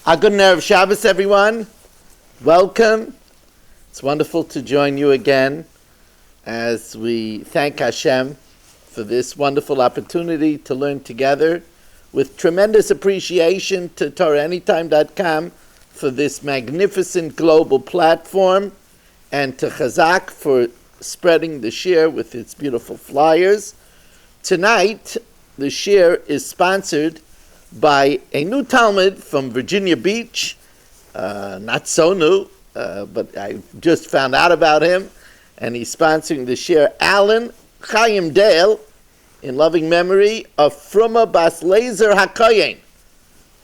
A good Erev Shabbos, everyone. Welcome. It's wonderful to join you again as we thank Hashem for this wonderful opportunity to learn together, with tremendous appreciation to TorahAnytime.com for this magnificent global platform, and to Chazak for spreading the shir with its beautiful flyers. Tonight, the shir is sponsored by a new Talmud from Virginia Beach, not so new, but I just found out about him, and he's sponsoring the shir, Alan Chaim Dale, in loving memory of Fruma Bas Laser HaKoyen.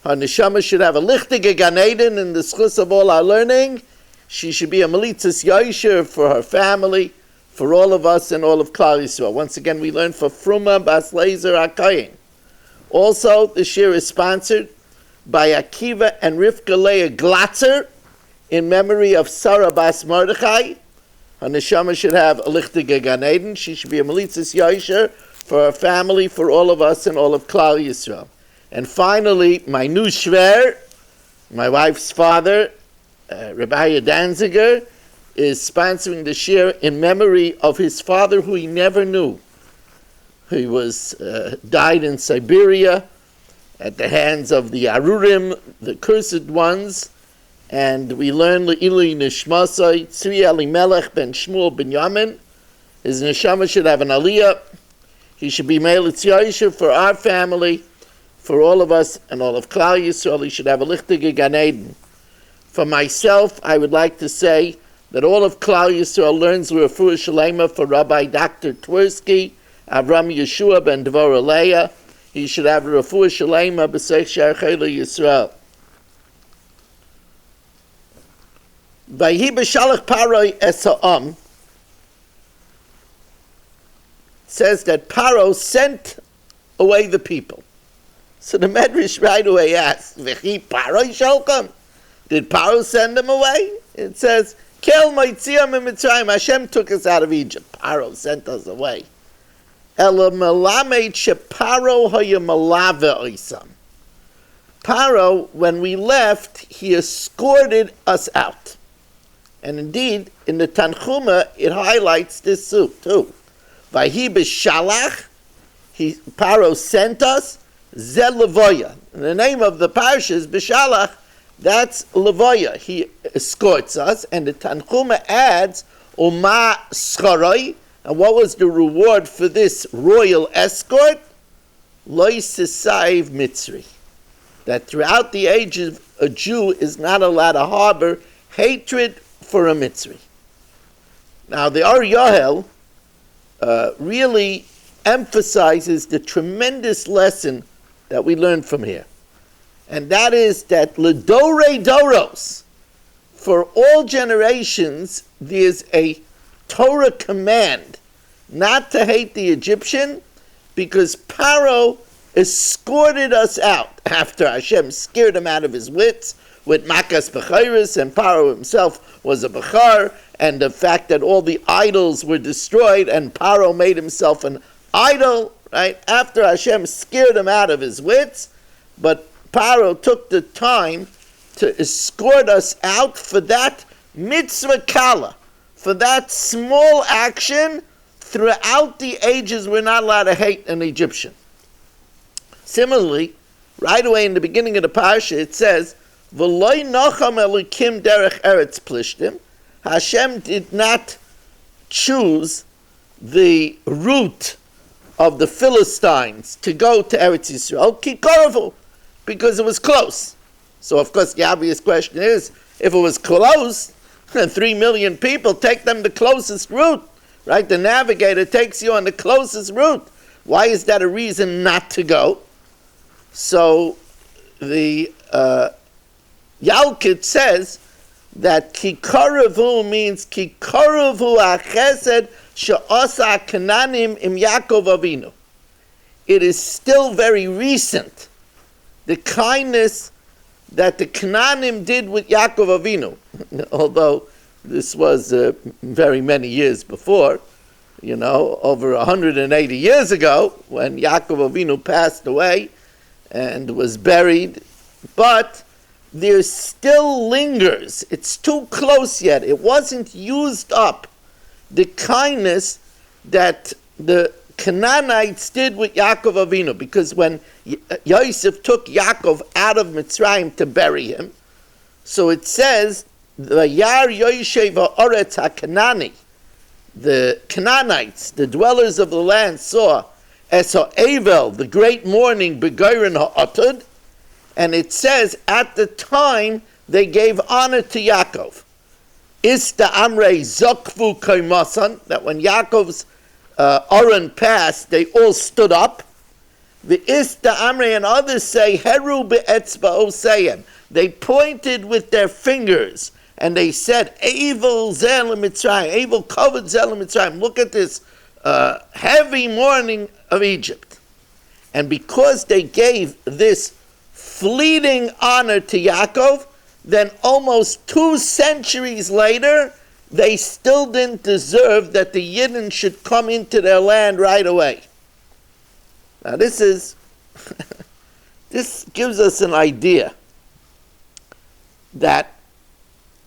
Her neshama should have a lichtige Gan Eden in the schus of all our learning. She should be a malitzas yosher for her family, for all of us and all of Klal Yisrael. Once again, we learn for Fruma Bas Laser HaKoyen. Also, the shir is sponsored by Akiva and Rivka Leah Glatzer in memory of Sarah Bas Mordechai. Her neshama should have a lichtige Gan Eden. She should be a malitzas yosher for her family, for all of us and all of Klal Yisrael. And finally, my new shver, my wife's father, Rabbi Danziger, is sponsoring the shir in memory of his father who he never knew. He was died in Siberia at the hands of the Arurim, the cursed ones, and we learn Le'ili Nishmasai, Tzvi Elimelech ben Shmuel ben Yamin. His neshama should have an aliyah. He should be Meilitz Yosher for our family, for all of us and all of Klal Yisrael. He should have a lichtige Gan Eden. For myself, I would like to say that all of Klal Yisrael learns Refuah Shalema for Rabbi Dr. Twersky, Avram Yeshua ben Dvorah Leah. He should have Refuah Shalema b'seich Sharchela Yisrael. Vayhi Bshalach Paroi es says that Paro sent away the people. So the Medrash right away asks, V'chi Paroi sholchem? Did Paro send them away? It says, Kel moitziam mitzrayim. Hashem took us out of Egypt. Paro sent us away. Ela melamed sheparo haya malave oisam. Paro, when we left, he escorted us out. And indeed, in the Tanchuma, it highlights this too. Vayhi Bshalach, Paro sent us, Zeh Levoya. And the name of the parsha is Bshalach, that's Levoya. He escorts us, and the Tanchuma adds, Uma Scharoi. And what was the reward for this royal escort? Lo Sisaiv Mitzri. That throughout the ages, a Jew is not allowed to harbor hatred for a Mitzri. Now, the Ar Yohel really emphasizes the tremendous lesson that we learn from here. And that is that L'dore Doros, for all generations, there's a Torah command not to hate the Egyptian, because Paro escorted us out after Hashem scared him out of his wits with Makas B'chairis, and Paro himself was a Bechar, and the fact that all the idols were destroyed and Paro made himself an idol, right? After Hashem scared him out of his wits, but Paro took the time to escort us out for that mitzvah kala, for that small action. Throughout the ages, we're not allowed to hate an Egyptian. Similarly, right away in the beginning of the parsha, it says, V'loi nocham elikim derech eretz plishtim. Hashem did not choose the route of the Philistines to go to Eretz Yisrael, ki koravu, because it was close. So, of course, the obvious question is, if it was close, 3 million people, take them the closest route, right? The navigator takes you on the closest route. Why is that a reason not to go? So, the Yalkut says that kikoravu means kikoravu achesed she'asa kananim im Yaakov Avinu. It is still very recent, the kindness that the Canaanim did with Yaakov Avinu, although this was very many years before, over 180 years ago, when Yaakov Avinu passed away and was buried. But there still lingers. It's too close yet. It wasn't used up. The kindness that the Canaanites did with Yaakov Avinu, because when Yosef took Yaakov out of Mitzrayim to bury him, so it says, "Vayar Yosef ha'oretz ha'Kanani," the Canaanites, the dwellers of the land, saw as ha'evel, the great mourning, begoren ha'atud, and it says at the time they gave honor to Yaakov. Ista amrei zokvu koimasan, that when Yaakov's Oren passed, they all stood up. The Ista Amre and others say, Heru be'etzba oseyem. They pointed with their fingers and they said, Evil zel Mitzrayim, evil covered zel Mitzrayim. Look at this heavy mourning of Egypt. And because they gave this fleeting honor to Yaakov, then almost 2 centuries later, they still didn't deserve that the Yidden should come into their land right away. Now this gives us an idea that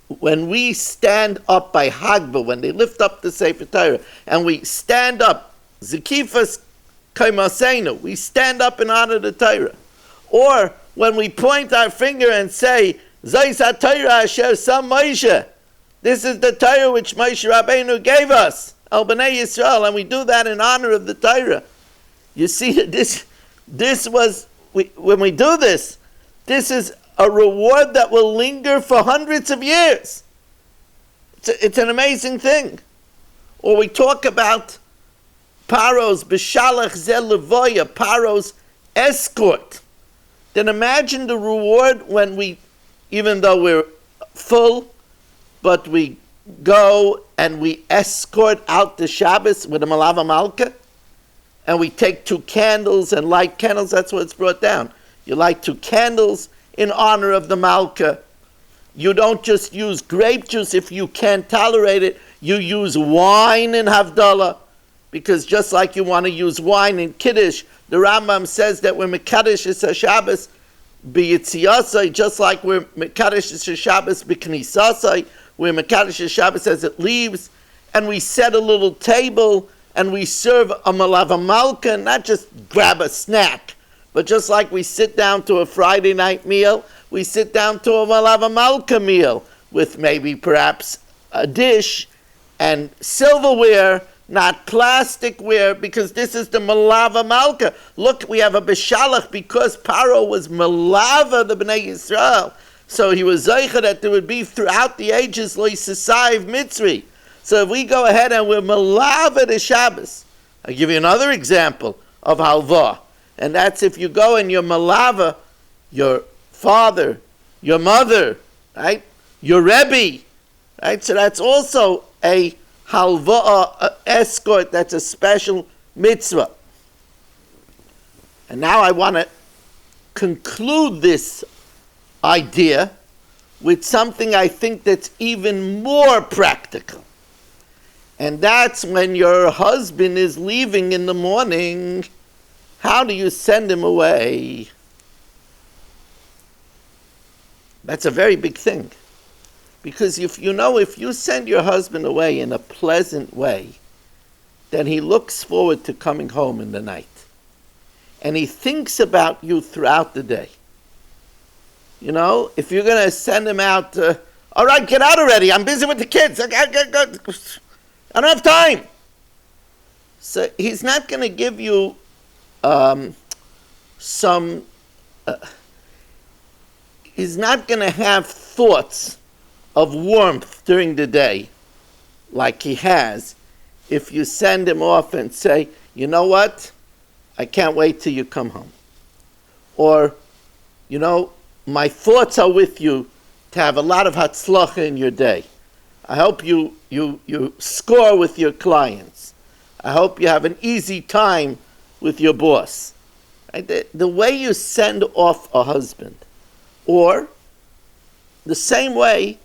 when we stand up by Hagbah, when they lift up the Sefer Torah, and we stand up, Zekifas Kaimaseinu, we stand up in honor of the Torah. Or when we point our finger and say, Zayis HaTorah Asher Sam Moshe, this is the Torah which Moshe Rabbeinu gave us, Al Bnei Yisrael, and we do that in honor of the Torah. You see, this was, when we do this, this is a reward that will linger for hundreds of years. It's an amazing thing. Or we talk about Paro's Bshalach Gems, Paro's escort. Then imagine the reward when we, even though we're full, but we go and we escort out the Shabbos with a Malava Malka, and we take 2 candles and light candles. That's what it's brought down. You light 2 candles in honor of the Malka. You don't just use grape juice if you can't tolerate it. You use wine in Havdalah, because just like you want to use wine in Kiddush, the Rambam says that we're Mekadesh is Shabbos b'Yitziyasai, just like we're Mekadesh is Shabbos b'Knisasai, we're Mekadesh is Shabbos as it leaves, and we set a little table and we serve a Malava Malka, not just grab a snack, but just like we sit down to a Friday night meal, we sit down to a Malava Malka meal with maybe perhaps a dish and silverware, not plasticware, because this is the Malava Malka. Look, we have a Bshalach because Paro was Malava the Bnei Yisrael. So he was Zeicha that there would be throughout the ages Lo Yisasaiv Mitzri. So if we go ahead and we're Malava the Shabbos, I'll give you another example of Halva. And that's if you go and you're Malava, your father, your mother, right? Your Rebbe, right? So that's also a halva escort, that's a special mitzvah. And now I want to conclude this idea with something I think that's even more practical. And that's when your husband is leaving in the morning, how do you send him away? That's a very big thing. Because if you send your husband away in a pleasant way, then he looks forward to coming home in the night. And he thinks about you throughout the day. You know, if you're going to send him out, all right, get out already. I'm busy with the kids. I don't have time. So he's not going to give you he's not going to have thoughts of warmth during the day like he has if you send him off and say, you know what, I can't wait till you come home. Or, you know, my thoughts are with you to have a lot of hatzlacha in your day. I hope you score with your clients. I hope you have an easy time with your boss. Right? The way you send off a husband, or the same way,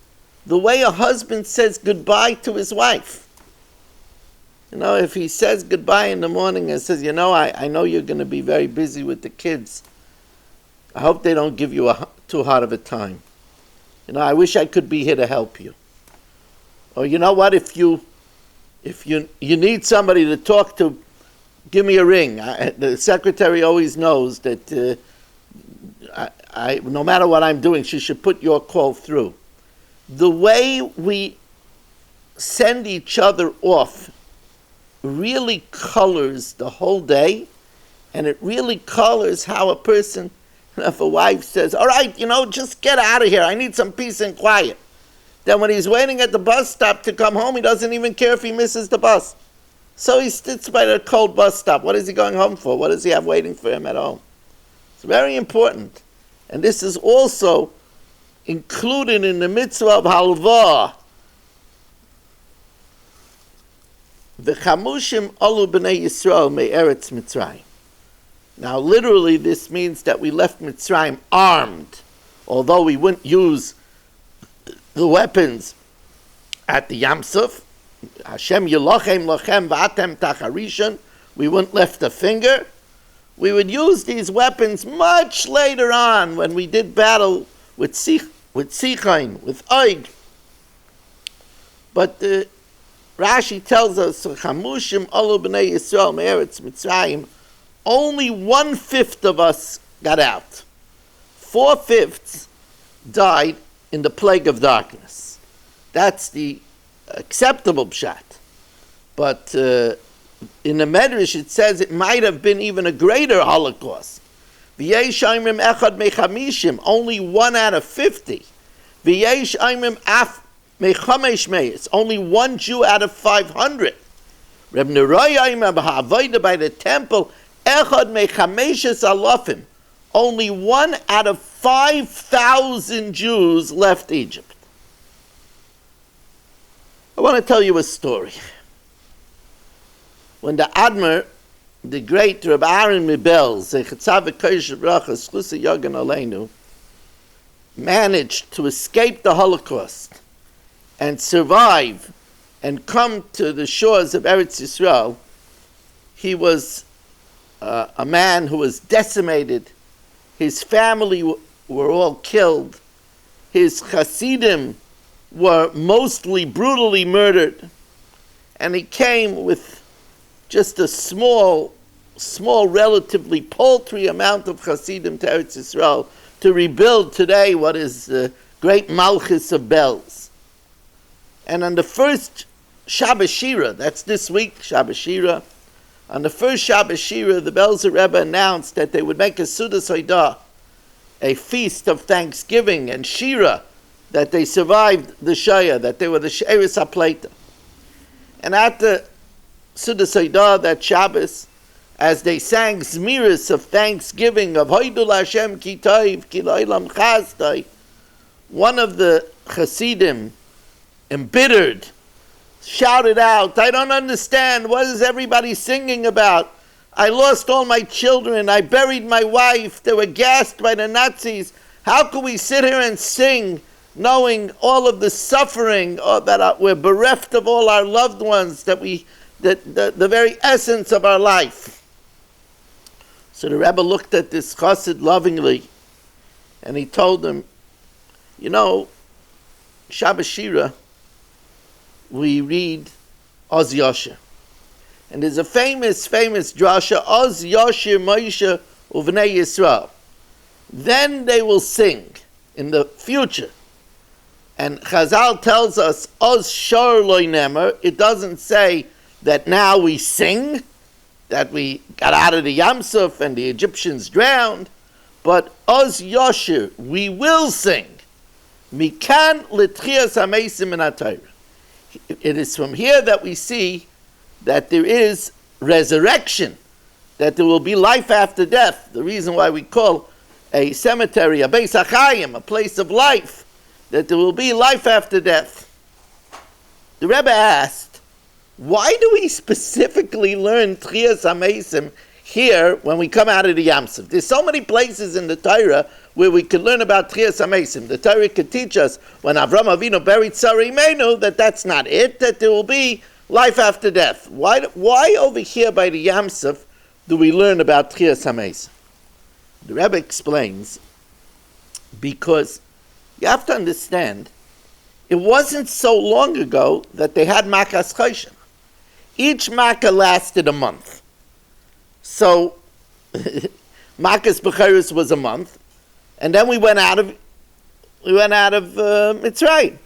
the way a husband says goodbye to his wife. You know, if he says goodbye in the morning and says, you know, I know you're going to be very busy with the kids. I hope they don't give you too hard of a time. I wish I could be here to help you. Or you know what, if you need somebody to talk to, give me a ring. The secretary always knows that no matter what I'm doing, she should put your call through. The way we send each other off really colors the whole day, and it really colors how a person, if a wife says, all right, just get out of here, I need some peace and quiet. Then when he's waiting at the bus stop to come home, he doesn't even care if he misses the bus. So he sits by the cold bus stop. What is he going home for? What does he have waiting for him at home? It's very important. And this is also included in the mitzvah of halva. V'chamushim alu b'nei Yisrael me'eretz Mitzrayim. Now literally this means that we left Mitzrayim armed, although we wouldn't use the weapons at the Yam Suf. Hashem yilochem lochem v'atem tacharishan. We wouldn't lift a finger. We would use these weapons much later on when we did battle with Sichain, with Oig. But Rashi tells us, Chamushim alu b'nei Yisrael me'eretz Mitzrayim, only 1/5 of us got out. 4/5 died in the plague of darkness. That's the acceptable pshat. But in the Medrash it says it might have been even a greater Holocaust. V'yesh aimrim echad mechamishim, only 1 out of 50. V'yesh aimrim af mechamesh meis, only 1 Jew out of 500. Reb Neroy aimrim b'ha'avodah, by the temple, echad mechameshes alofim, only 1 out of 5,000 Jews left Egypt. I want to tell you a story. When the Admir, the great Reb Aaron Mibel, Zechatzav v'Kodesh Bracha Schlusa Yogan Aleinu, managed to escape the Holocaust and survive and come to the shores of Eretz Yisrael, he was a man who was decimated. His family were all killed. His Hasidim were mostly brutally murdered. And he came with just a small, relatively paltry amount of Hasidim to Eretz Yisrael to rebuild today what is the great Malchus of bells. And on the first Shabbat Shira, that's this week, Shabbat Shira, on the first Shabbat Shira, the Belzer Rebbe announced that they would make a Sudas Hoidah, a feast of thanksgiving and Shira, that they survived the Shaya, that they were the She'eris HaPleita. And at the Sudas Hoidah, that Shabbos, as they sang Zmiris of thanksgiving, of Hoidul Hashem ki toiv, ki lo'olam chazdai, one of the Hasidim, embittered, shouted out, I don't understand, what is everybody singing about? I lost all my children, I buried my wife, they were gassed by the Nazis. How can we sit here and sing knowing all of the suffering, that we're bereft of all our loved ones, that the very essence of our life? So the Rebbe looked at this chassid lovingly, and he told him, Shabbat Shira, we read Oz Yosher. And there's a famous drasha, Oz Yosher Moshe Uvnei Yisrael. Then they will sing in the future. And Chazal tells us, Oz Shor Loi Nemer, it doesn't say that now we sing, that we got out of the Yam Suf and the Egyptians drowned, but Oz Yosher, we will sing. Mikan L'tchias HaMeisim Min HaTorah. It is from here that we see that there is resurrection, that there will be life after death. The reason why we call a cemetery a Beis HaChayim, a place of life, that there will be life after death. The Rebbe asked, why do we specifically learn Tchias HaMeisim here when we come out of the Yam Suf? There's so many places in the Torah where we can learn about Tchias HaMeisim. The Torah could teach us when Avram Avinu buried Sarah Imenu that that's not it, that there will be life after death. Why over here by the Yam Suf do we learn about Tchias HaMeisim? The Rebbe explains, because, You have to understand, it wasn't so long ago that they had Makas Choshech. Each Makkah lasted a month. So, Makas B'cherus was a month, and then we went out of Mitzrayim.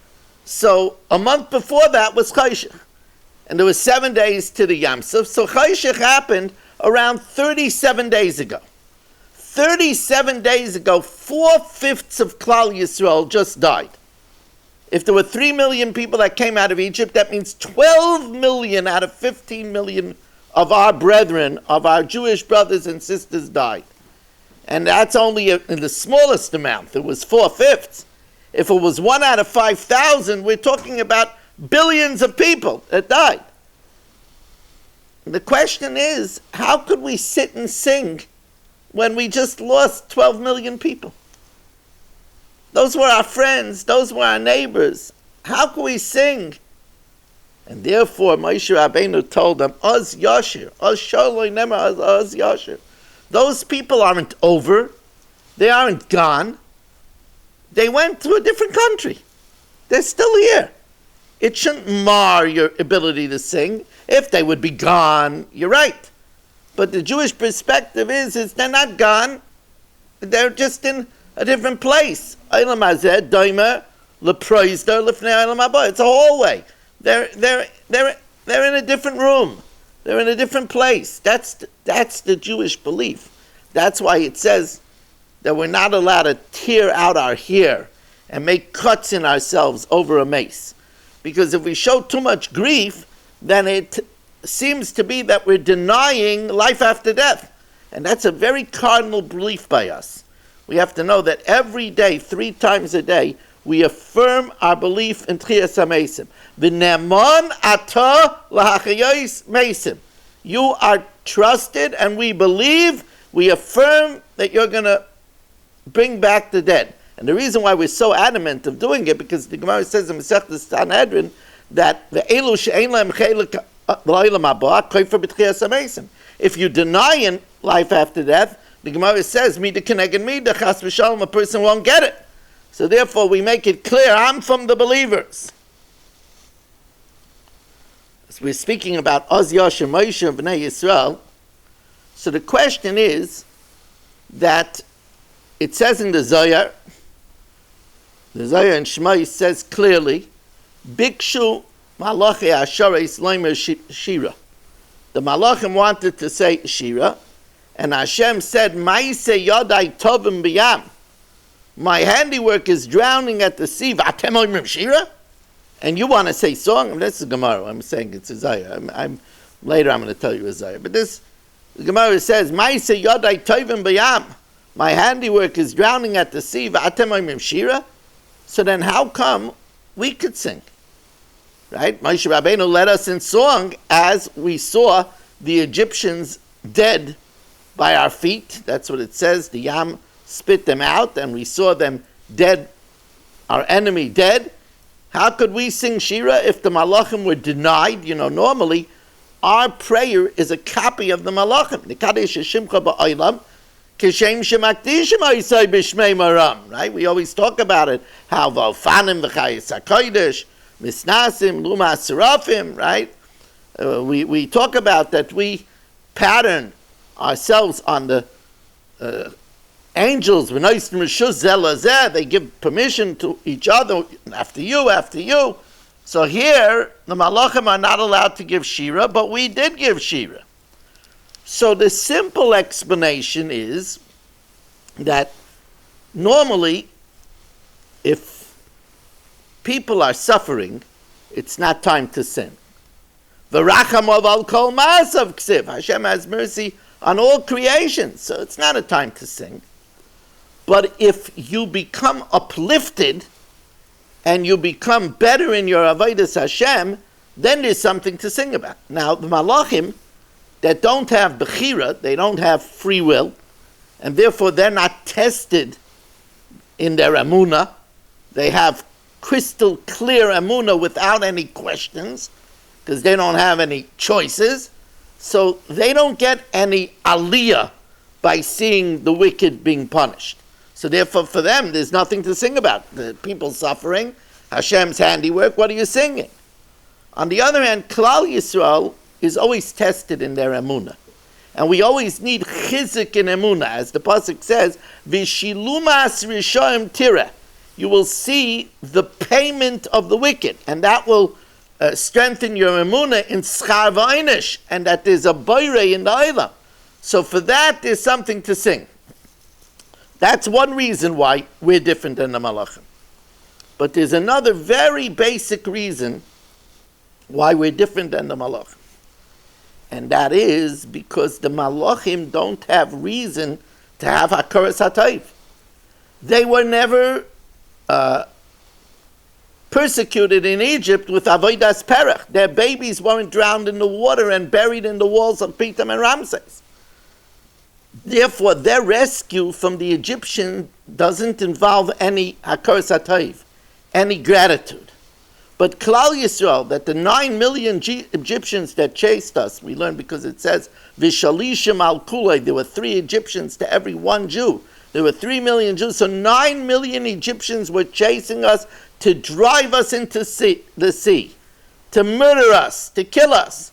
So, a month before that was Choshech. And there was 7 days to the Yam Suf. So Choshech happened around 37 days ago. 37 days ago, 4/5 of Klal Yisrael just died. If there were 3 million people that came out of Egypt, that means 12 million out of 15 million of our brethren, of our Jewish brothers and sisters died. And that's only in the smallest amount. It was 4/5. If it was 1 out of 5,000, we're talking about billions of people that died. And the question is, how could we sit and sing when we just lost 12 million people? Those were our friends, those were our neighbors. How could we sing? And therefore, Moshe Rabbeinu told them, Oz Yashir, Oz Sholoi Nema, Oz Yashir. Those people aren't over, they aren't gone. They went to a different country. They're still here. It shouldn't mar your ability to sing. If they would be gone, you're right. But the Jewish perspective is they're not gone. They're just in a different place. It's a hallway. They're in a different room. They're in a different place. That's the Jewish belief. That's why it says that we're not allowed to tear out our hair and make cuts in ourselves over a mace. Because if we show too much grief, then it seems to be that we're denying life after death. And that's a very cardinal belief by us. We have to know that every day, 3 times a day, we affirm our belief in Tchias HaMesim. V'ne'eman atah lahachayos mesim. You are trusted, and we believe, we affirm that you're going to bring back the dead. And the reason why we're so adamant of doing it, because the Gemara says in Masechtas Sanhedrin that the elu she'ein lahem chelik l'olam haba kofer b'tchias hamesim. If you deny in life after death, the Gemara says mida keneged mida chas v'shalom, a person won't get it. So therefore, we make it clear: I'm from the believers. So we're speaking about Oz Yashir Moshe Bnei Yisrael. So the question is that it says in the Zohar in Shema says clearly, Bikshu Malachi Ashareis Leimer Shira. The Malachim wanted to say Shira, and Hashem said, Ma'aseh Yodai Tovim B'yam. My handiwork is drowning at the sea. V'atem omrim Shira? And you want to say song? I mean, this is Gemara. I'm saying it's a Zohar. Later I'm going to tell you a Zohar. But the Gemara says, Ma'aseh Yodai Tovim B'yam. My handiwork is drowning at the sea. V'atem omrim Shira? So then how come we could sing? Right? Moshe Rabbeinu led us in song as we saw the Egyptians dead by our feet. That's what it says. The Yam spit them out and we saw them dead, our enemy dead. How could we sing Shira if the Malachim were denied? You know, normally our prayer is a copy of the Malachim. Right? We always talk about it. How Valfanim v'chayis hakodesh, misnasim, luma serafim. Right? We talk about that. We pattern ourselves on the angels. They give permission to each other. After you. So here the malachim are not allowed to give shira, but we did give shira. So the simple explanation is that normally, if people are suffering, it's not time to sin. V'rachamov al kol ma'asav ksiv. Hashem has mercy on all creation, so it's not a time to sing. But if you become uplifted and you become better in your avodas Hashem, then there's something to sing about. Now, the malachim that don't have bechira, they don't have free will, and therefore they're not tested in their emunah. They have crystal clear emunah without any questions, because they don't have any choices. So they don't get any aliyah by seeing the wicked being punished. So therefore, for them, there's nothing to sing about. The people suffering, Hashem's handiwork, what are you singing? On the other hand, Klal Yisrael is always tested in their emunah. And we always need chizik in emunah. As the pasuk says, Vishilumas rishoim tira. You will see the payment of the wicked. And that will strengthen your emunah in schar v'einish. And that there's a boirei in the olam. So for that, there's something to sing. That's one reason why we're different than the Malachim. But there's another very basic reason why we're different than the Malachim. And that is because the Malachim don't have reason to have Hakaras HaTov. They were never persecuted in Egypt with Avodas Perach. Their babies weren't drowned in the water and buried in the walls of Pithom and Ramses. Therefore, their rescue from the Egyptian doesn't involve any Hakaras HaTov, any gratitude. But Klal Yisrael, that the 9 million Egyptians that chased us, we learn because it says, Vishalishim al kulei, there were 3 Egyptians to every 1 Jew. There were 3 million Jews, so 9 million Egyptians were chasing us to drive us into the sea, to murder us, to kill us.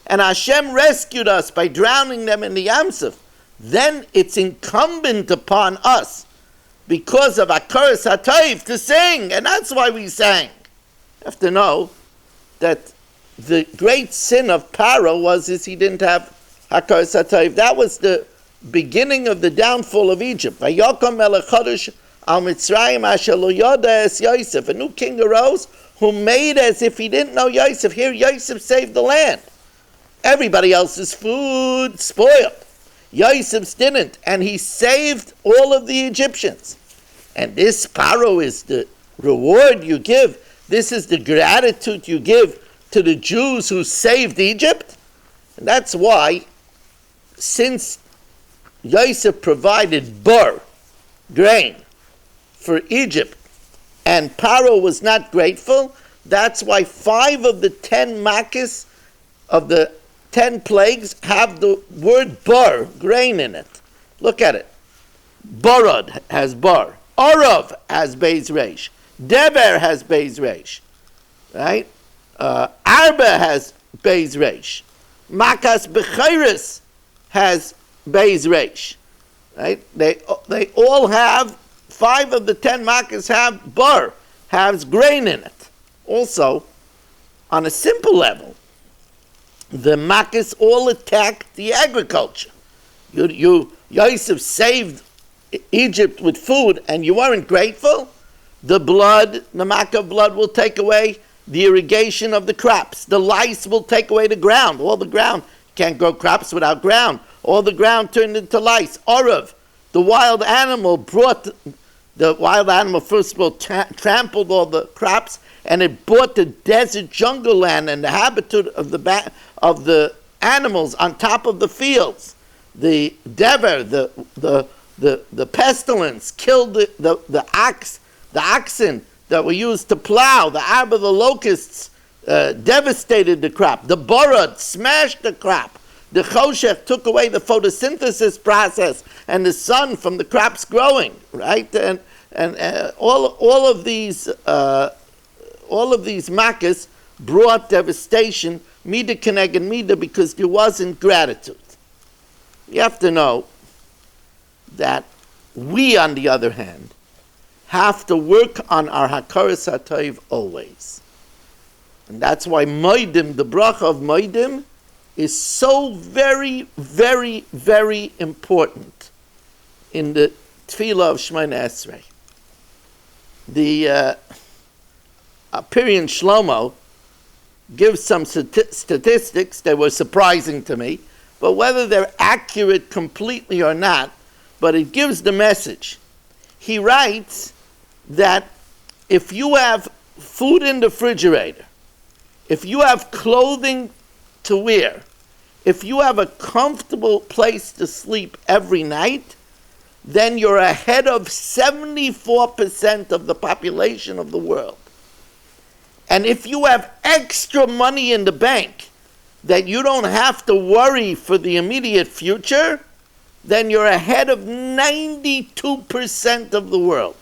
And Hashem rescued us by drowning them in the Yamsuf. Then it's incumbent upon us, because of Hakaras HaTov, to sing, and that's why we sang. You have to know that the great sin of Paro was he didn't have Hakaras HaTov. That was the beginning of the downfall of Egypt. Vayokom melech chodesh al Mitzrayim asher lo yoda es Yosef. A new king arose who made as if he didn't know Yosef. Here Yosef saved the land. Everybody else's food spoiled. Yosef's didn't, and he saved all of the Egyptians. And this Paro is the reward you give. This is the gratitude you give to the Jews who saved Egypt. And that's why, since Yosef provided bur, grain, for Egypt, and Paro was not grateful, that's why 5 of the 10 makis of the 10 plagues have the word bar, grain in it. Look at it. Barad has bar. Arav has beis reish. Deber has beis reish. Right? Arba has beis reish. Makas bechiris has beis reish. Right? They all have, 5 of the 10 makas have bar, has grain in it. Also, on a simple level, the makas all attacked the agriculture. Yosef saved Egypt with food and you weren't grateful, the makkah of blood will take away the irrigation of the crops. The lice will take away the ground. All the ground, can't grow crops without ground. All the ground turned into lice. Orav, the wild animal first of all trampled all the crops, and it brought the desert jungle land and the habitat of the animals on top of the fields. The dever, the pestilence killed the oxen that were used to plow. The arba, the locusts, devastated the crop. The borod smashed the crop. The choshech took away the photosynthesis process and the sun from the crops growing. Right, and all of these makas brought devastation, mida keneged mida, because there wasn't gratitude. You have to know that we, on the other hand, have to work on our Hakaras HaTov always. And that's why Moedim, the bracha of Moedim, is so very, very, very important in the Tefillah of Shemona Esrei. The Pirian Shlomo gives some statistics that were surprising to me, but whether they're accurate completely or not, but it gives the message. He writes that if you have food in the refrigerator, if you have clothing to wear, if you have a comfortable place to sleep every night, then you're ahead of 74% of the population of the world. And if you have extra money in the bank that you don't have to worry for the immediate future, then you're ahead of 92% of the world.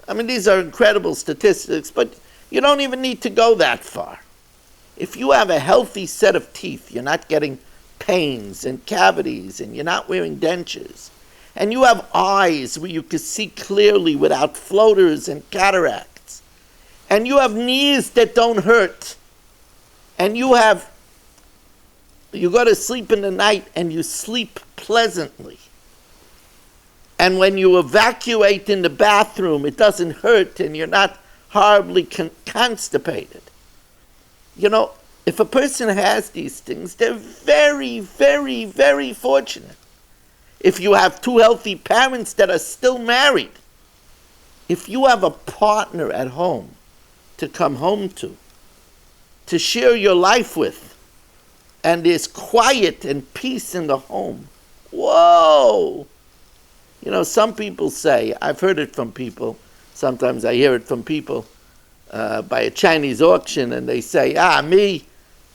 I mean, these are incredible statistics, but you don't even need to go that far. If you have a healthy set of teeth, you're not getting pains and cavities, and you're not wearing dentures, and you have eyes where you can see clearly without floaters and cataracts, and you have knees that don't hurt, and you go to sleep in the night and you sleep pleasantly, and when you evacuate in the bathroom it doesn't hurt and you're not horribly constipated. You know, if a person has these things, they're very, very, very fortunate. If you have two healthy parents that are still married, if you have a partner at home to come home to share your life with, and there's quiet and peace in the home, whoa! You know, some people say, I've heard it from people, sometimes I hear it from people, by a Chinese auction, and they say, me,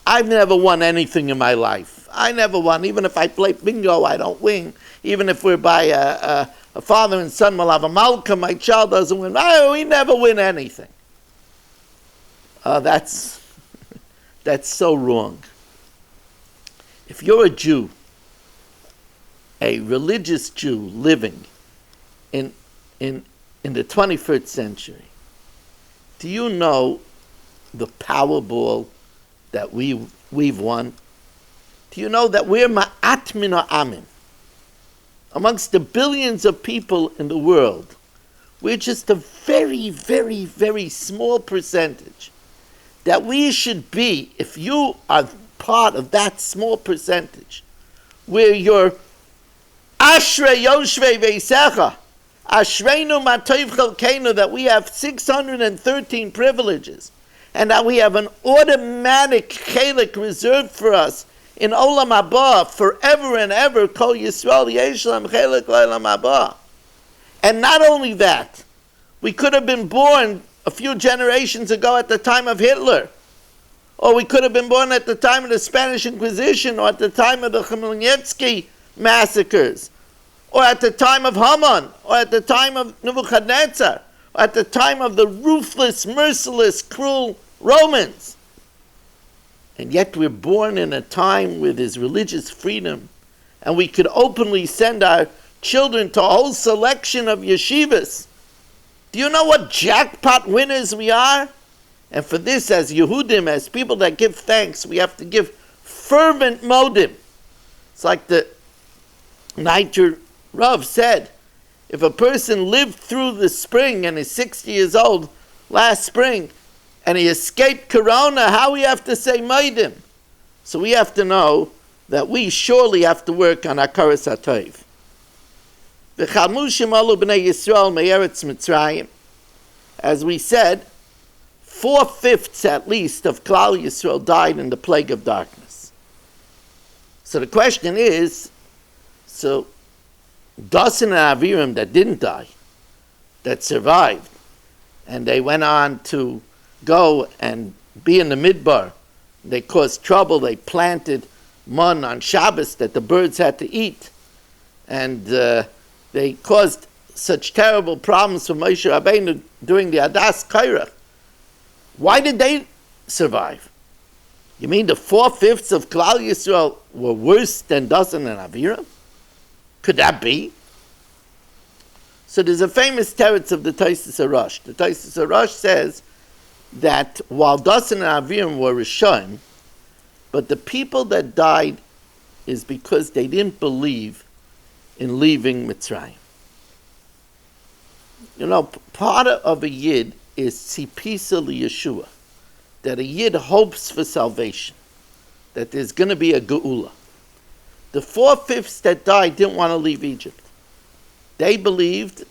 I've never won anything in my life. I never won. Even if I play bingo, I don't win. Even if we're by a father and son will have a malka, my child doesn't win. We never win anything. That's so wrong. If you're a Jew, a religious Jew living in the 21st century, do you know the Powerball that we've won? Do you know that we're ma'at min ha'amim? Amongst the billions of people in the world, we're just a very, very, very small percentage. That we should be, if you are part of that small percentage, where you're Ashrei Yoshvei Veisecha, Ashreinu Matov Chelkeinu, that we have 613 privileges, and that we have an automatic chelik reserved for us in Olam Haba forever and ever. Kol Yisrael Yesh Lam Chelik L'Olam Haba. And not only that, we could have been born a few generations ago at the time of Hitler, or we could have been born at the time of the Spanish Inquisition, or at the time of the Khmelnytsky massacres, or at the time of Haman, or at the time of Nebuchadnezzar, or at the time of the ruthless, merciless, cruel Romans. And yet we're born in a time where there's religious freedom, and we could openly send our children to a whole selection of yeshivas. Do you know what jackpot winners we are? And for this, as Yehudim, as people that give thanks, we have to give fervent modim. It's like the Niger Rav said, if a person lived through the spring and is 60 years old last spring, and he escaped Corona, how we have to say modim? So we have to know that we surely have to work on Hakaras HaTov. V'chalmushim alu b'nei Yisrael me'eretz Mitzrayim. As we said, 4/5 at least of Klal Yisrael died in the plague of darkness. So the question is, so Dasan and Aviram that didn't die, that survived, and they went on to go and be in the midbar, they caused trouble, they planted mun on Shabbos that the birds had to eat, and they caused such terrible problems for Moshe Rabbeinu during the Adas Kairach. Why did they survive? You mean the 4/5 of Klal Yisrael were worse than Dasan and Aviram? Could that be? So there's a famous teretz of the Taisus Arash. The Taisus Arash says that while Dasan and Aviram were Rishon, but the people that died is because they didn't believe in leaving Mitzrayim. You know, part of a Yid is tzipisa liyeshua, that a Yid hopes for salvation, that there's going to be a geula. The 4/5 that died didn't want to leave Egypt. They believed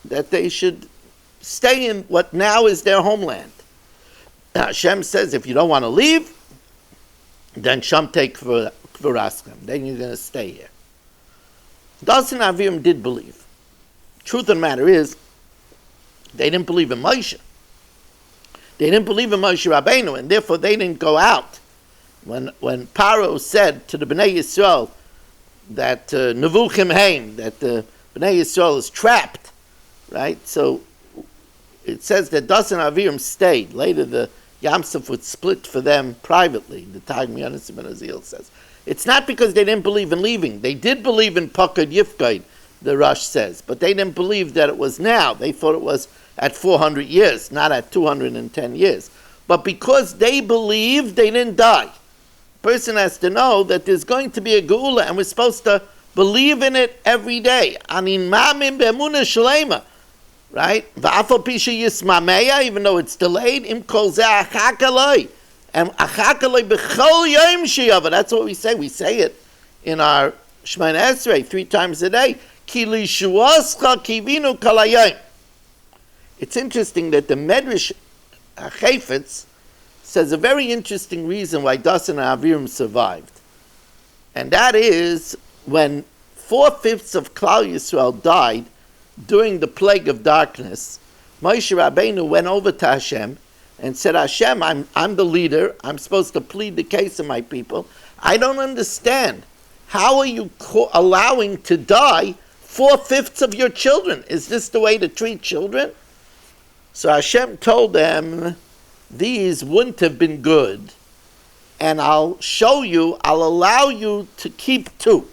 that they should stay in what now is their homeland. Hashem says, if you don't want to leave, then Shem take for Aschem. Then you're going to stay here. Dasan and Aviram did believe. Truth of the matter is, they didn't believe in Moshe. They didn't believe in Moshe Rabbeinu, and therefore they didn't go out. When Paro said to the Bnei Yisrael, Nevuchim Haim, that the Bnei Yisrael is trapped, right? So it says that Dasan Aviram stayed. Later the Yamsuf would split for them privately, the Targum Yonasim Ben Azil says. It's not because they didn't believe in leaving. They did believe in Pakad Yifkaid, the Rush says, but they didn't believe that it was now. They thought it was at 400 years, not at 210 years. But because they believed, they didn't die. Person has to know that there's going to be a geula, and we're supposed to believe in it every day. Anin mamim be'emunah shalema, right? Va'afal pisha yismameya, even though it's delayed. Im kol zeh achakaloi, and achakaloi b'chol yom sheyava. That's what we say. We say it in our Shemona Esrei 3 times a day. Ki lishuascha kivinu kalayim. It's interesting that the Medrash Chayfetz says a very interesting reason why Dasan and Aviram survived. And that is when 4/5 of Klal Yisrael died during the plague of darkness, Moshe Rabbeinu went over to Hashem and said, Hashem, I'm the leader. I'm supposed to plead the case of my people. I don't understand. How are you allowing to die 4/5 of your children? Is this the way to treat children? So Hashem told them, these wouldn't have been good, and I'll show you, I'll allow you to keep 2.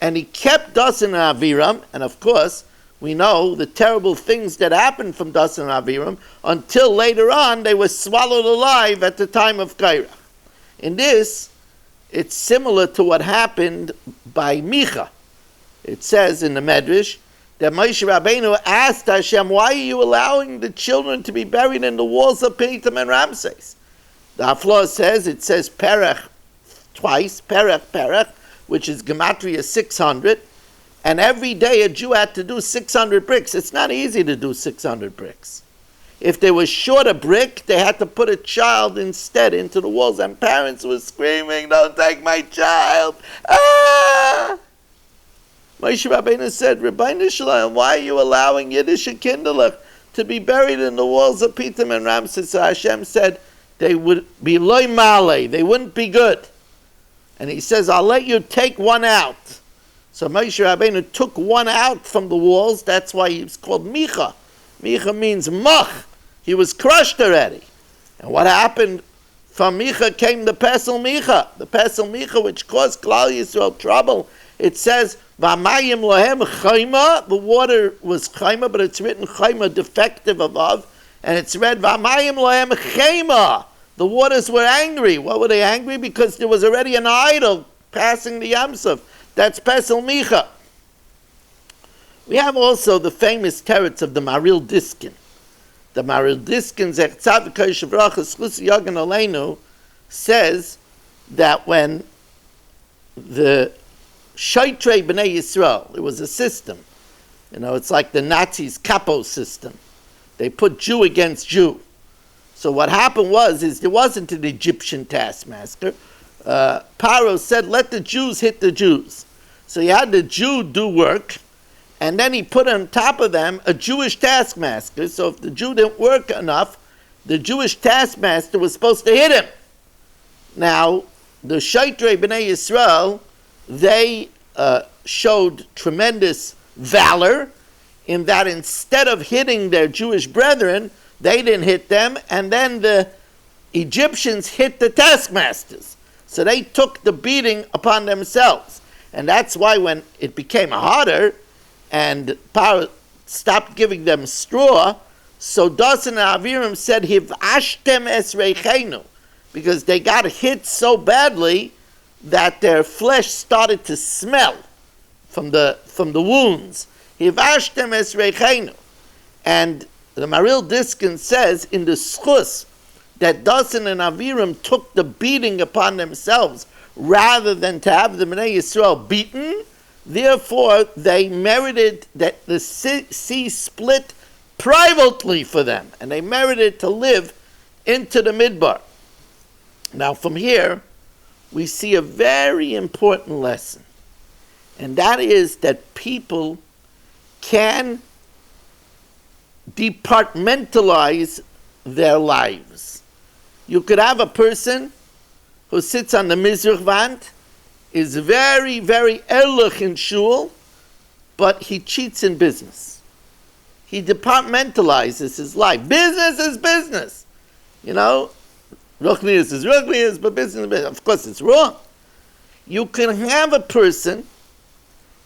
And he kept Dasan and Aviram, and of course, we know the terrible things that happened from Dasan and Aviram, until later on they were swallowed alive at the time of Kairach. In this, it's similar to what happened by Micha. It says in the Medrash, that Moshe Rabbeinu asked Hashem, why are you allowing the children to be buried in the walls of Pitam and Ramses? The Haflah says, it says Perech twice, Perech, which is Gematria 600, and every day a Jew had to do 600 bricks. It's not easy to do 600 bricks. If they were short a brick, they had to put a child instead into the walls, and parents were screaming, don't take my child. Ah! Moshe Rabbeinu said, Rabbeinu Shalom, why are you allowing Yiddish Kinderlich to be buried in the walls of Pitam and Ramses? So Hashem said they would be loy male, they wouldn't be good. And he says, I'll let you take one out. So Moshe Rabbeinu took one out from the walls. That's why he's called Micha. Micha means mach. He was crushed already. And what happened? From Micha came the Pesel Micha. The Pesel Micha, which caused Klal Yisrael trouble. It says, V'amayim lohem chayma, the water was chayma, but it's written chayma, defective above, and it's read, V'amayim lohem chayma. The waters were angry. What were they angry? Because there was already an idol passing the Yamsuf. That's Pesel Micha. We have also the famous teretz of the Maril Diskin. The Maril Diskin, Zechzav V'Kosh V'Racha Schus Yagan Aleinu, says that when the Shaitrei B'nai Yisrael, it was a system. You know, it's like the Nazis' capo system. They put Jew against Jew. So what happened is there wasn't an Egyptian taskmaster. Paro said, let the Jews hit the Jews. So he had the Jew do work, and then he put on top of them a Jewish taskmaster. So if the Jew didn't work enough, the Jewish taskmaster was supposed to hit him. Now, the Shaitrei B'nai Yisrael, they showed tremendous valor in that instead of hitting their Jewish brethren, they didn't hit them, and then the Egyptians hit the taskmasters. So they took the beating upon themselves. And that's why when it became harder, and Paro stopped giving them straw, so Dasan and Aviram said, Hivashtem esreichenu, because they got hit so badly that their flesh started to smell from the wounds. Hivashtem esreichenu. And the Maril Diskin says in the Schus that Dasan and Aviram took the beating upon themselves rather than to have the Bnei Yisrael beaten. Therefore, they merited that the sea split privately for them, and they merited to live into the Midbar. Now, from here, we see a very important lesson, and that is that people can departmentalize their lives. You could have a person who sits on the Mizrach Wand is very, very erlich in shul, but he cheats in business. He departmentalizes his life. Business is business. You know, ruchnius is ruchnius, but business is business. Of course, it's wrong. You can have a person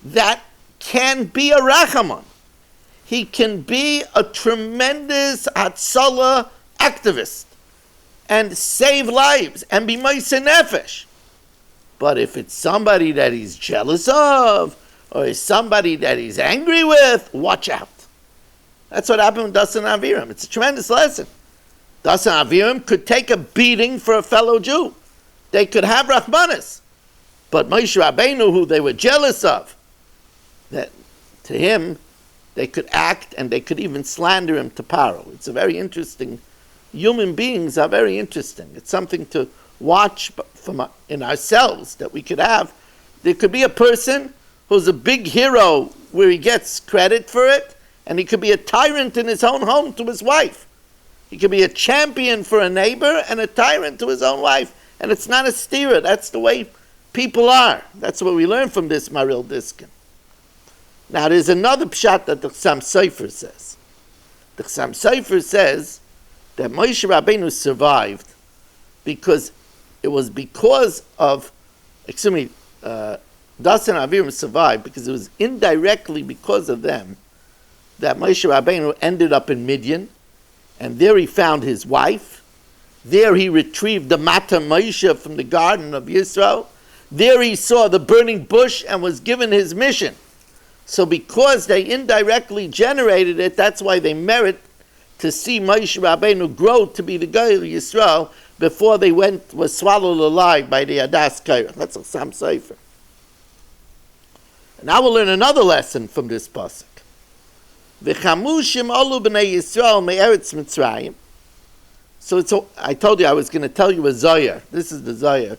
that can be a rachamon. He can be a tremendous hatzalah activist and save lives and be ma'aseh nefesh. But if it's somebody that he's jealous of or is somebody that he's angry with, watch out. That's what happened with Dasan Aviram. It's a tremendous lesson. Dasan Aviram could take a beating for a fellow Jew. They could have Rahmanis. But Moshe Rabbeinu, who they were jealous of, that to him, they could act and they could even slander him to Paro. It's a very interesting, human beings are very interesting. It's something to watch from in ourselves that we could have. There could be a person who's a big hero where he gets credit for it, and he could be a tyrant in his own home to his wife. He could be a champion for a neighbor and a tyrant to his own wife. And it's not a stira. That's the way people are. That's what we learn from this Maril Diskin. Now there's another pshat that the Chassam Sofer says. The Chassam Sofer says that Moshe Rabbeinu survived because it was because of, Dasan Aviram survived because it was indirectly because of them that Moshe Rabbeinu ended up in Midian, and there he found his wife. There he retrieved the Mata Moshe from the garden of Yisrael. There he saw the burning bush and was given his mission. So because they indirectly generated it, that's why they merit to see Moshe Rabbeinu grow to be the guy of Yisrael before they was swallowed alive by the Adas Kairach. That's a Chassam Sofer. And now we'll learn another lesson from this pasuk. V'chamushim olu b'nei Yisrael me'eretz Mitzrayim. So I told you I was going to tell you a Zohar. This is the Zohar.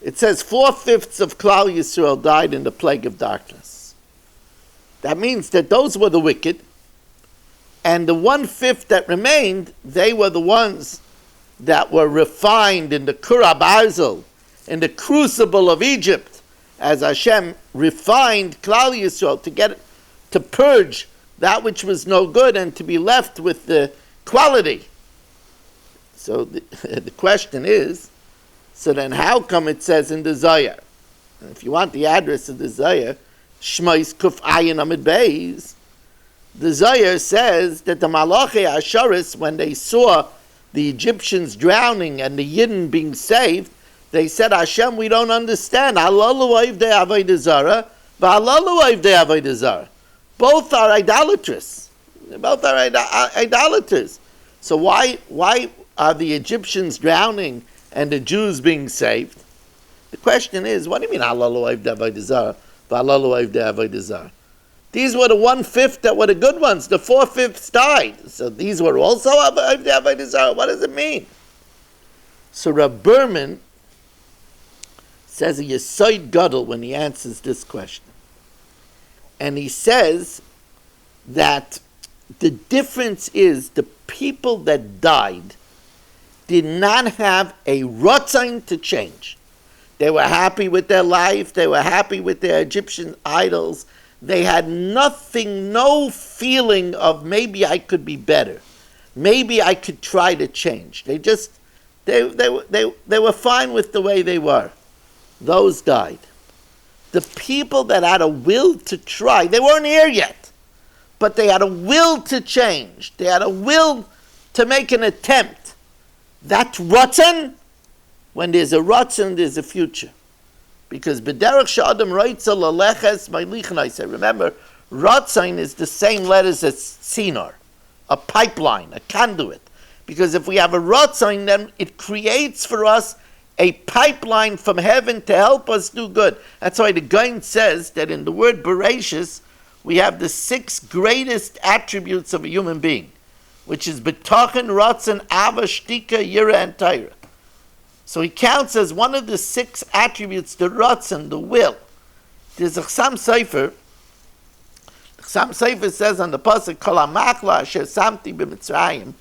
It says 4/5 of Klal Yisrael died in the plague of darkness. That means that those were the wicked, and the 1/5 that remained, they were the ones that were refined in the Kurab Arzel, in the crucible of Egypt, as Hashem refined Klal Yisrael to purge that which was no good and to be left with the quality. So the question is, so then how come it says in the Zohar? And if you want the address of the Zohar, Shmois Kuf Ayin Amid Beis, the Zohar says that the Malachi Asharis, when they saw the Egyptians drowning and the Yidden being saved, they said, Hashem, we don't understand. Both are idolatrous. Both are idolaters. So why are the Egyptians drowning and the Jews being saved? The question is, what do you mean, These were the 1/5 that were the good ones. The 4/5 died. So these were also Avodah. What does it mean? So Rab Berman says a Yesod Gadol when he answers this question. And he says that the difference is the people that died did not have a rotzon to change. They were happy with their life. They were happy with their Egyptian idols. They had nothing, no feeling of maybe I could be better. Maybe I could try to change. They were fine with the way they were. Those died. The people that had a will to try, they weren't here yet, but they had a will to change. They had a will to make an attempt. That's rotzen. When there's a rotzen, there's a future. Because b'derech she'adam roitza laleches ma'lichnai. Remember, rotzen is the same letters as sinor, a pipeline, a conduit. Because if we have a rotzen, then it creates for us a pipeline from heaven to help us do good. That's why the Gaon says that in the word Bereshis, we have the 6 greatest attributes of a human being, which is B'tochen, Ratzon, Ava, Shtika, Yira, and Taira. So he counts as one of the 6 attributes, the Ratzon, the will. There's a Chassam Sofer. The Chassam Sofer says on the pasuk, Kol ha'machla asher samti b'Mitzrayim,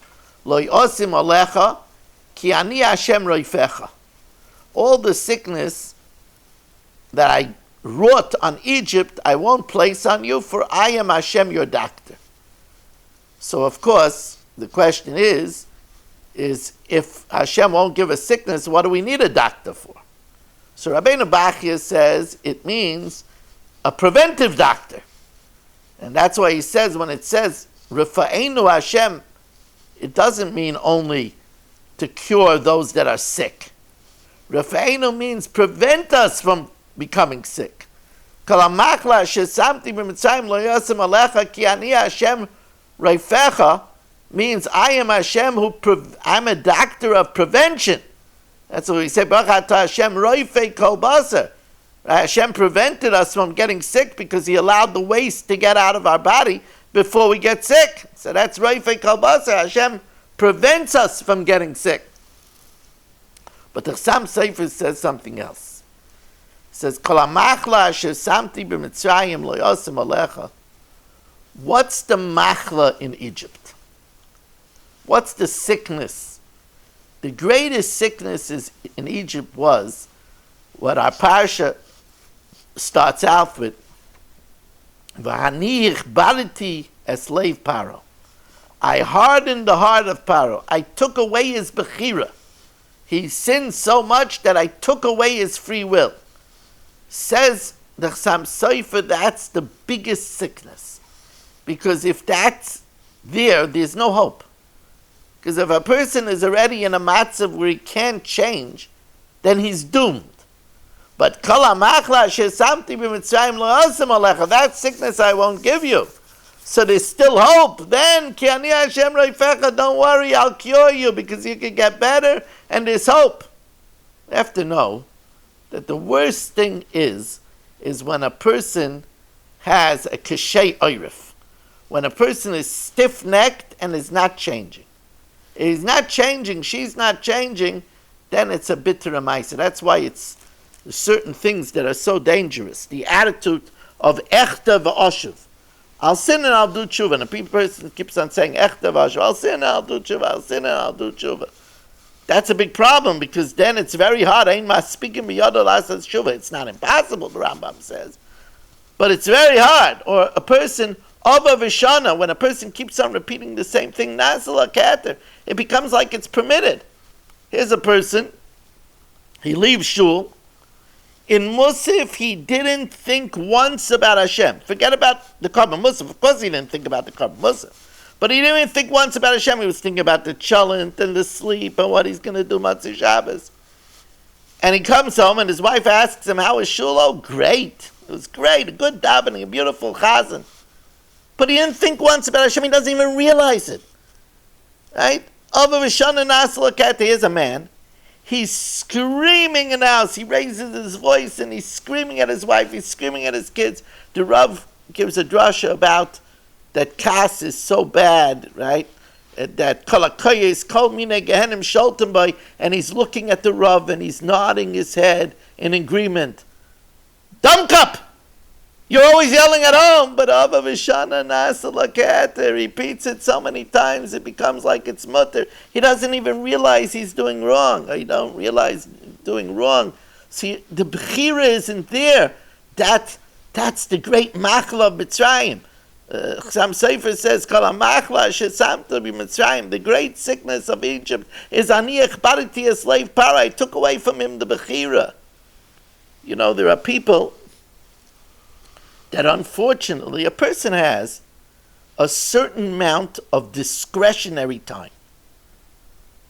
lo yosim olecha, ki ani Hashem roifecha. All the sickness that I wrought on Egypt, I won't place on you, for I am Hashem, your doctor. So, of course, the question is if Hashem won't give us sickness, what do we need a doctor for? So Rabbeinu Bachya says it means a preventive doctor. And that's why he says, when it says, Rifa'enu Hashem, it doesn't mean only to cure those that are sick. Rifa'enu means prevent us from becoming sick. Kalamachla shesamti b'mitzayim lo yosem alecha ki ani Hashem reifecha means I am Hashem I'm a doctor of prevention. That's what we say, Baruch Hashem roifei kol basar. Hashem prevented us from getting sick because He allowed the waste to get out of our body before we get sick. So that's roifei kol basar. Hashem prevents us from getting sick. But the Chassam Sofer says something else. It says, Kol hamachla asher samti b'mitzrayim lo yosem alecha. What's the machla in Egypt? What's the sickness? The greatest sickness in Egypt was what our parsha starts out with. V'ani ichbariti esleiv Paro. I hardened the heart of Paro. I took away his bechira. He sinned so much that I took away his free will. Says the Chassam Sofer, that's the biggest sickness. Because if that's there's no hope. Because if a person is already in a matzav where he can't change, then he's doomed. But that sickness I won't give you. So there's still hope. Then, don't worry, I'll cure you because you can get better and there's hope. You have to know that the worst thing is when a person has a kashei oirif. When a person is stiff-necked and is not changing. If he's not changing, she's not changing, then it's a bitter amaisa. That's why it's certain things that are so dangerous. The attitude of echta v'oshuv. I'll sin and I'll do tshuva. And a person keeps on saying echta v'oshuv. I'll sin and I'll do tshuva. I'll sin and I'll do tshuva. That's a big problem because then it's very hard. Ein maspikim b'yado l'asas tshuva. It's not impossible, the Rambam says. But it's very hard. Or a person, Ava v'shana, when a person keeps on repeating the same thing, nasala kater, it becomes like it's permitted. Here's a person, he leaves shul. In Musaf, he didn't think once about Hashem. Forget about the Korban Musaf. Of course he didn't think about the Korban Musaf. But he didn't even think once about Hashem. He was thinking about the cholent and the sleep and what he's going to do Matzah Shabbos. And he comes home and his wife asks him, how was shul? Oh, great. It was great. A good davening, a beautiful chazan. But he didn't think once about Hashem. He doesn't even realize it. Right? Here's a man. He's screaming in the house. He raises his voice and he's screaming at his wife. He's screaming at his kids. The Rav gives a drasha about that kas is so bad, right? That kolakoyes kol mine gehenim sholtem by, and he's looking at the Rav and he's nodding his head in agreement. Dumb cup! You're always yelling at home, but Abba Vishana Nasa Lakata repeats it so many times it becomes like it's mutter. He doesn't even realize he's doing wrong. Or he don't realize doing wrong. See, the Bechira isn't there. That's the great machla of Mitzrayim. Chassam Sofer says, Kala machla shesamta b'Mitzrayim. The great sickness of Egypt is ani echbariti a slave para. I took away from him the Bechira. You know, there are people that unfortunately a person has a certain amount of discretionary time.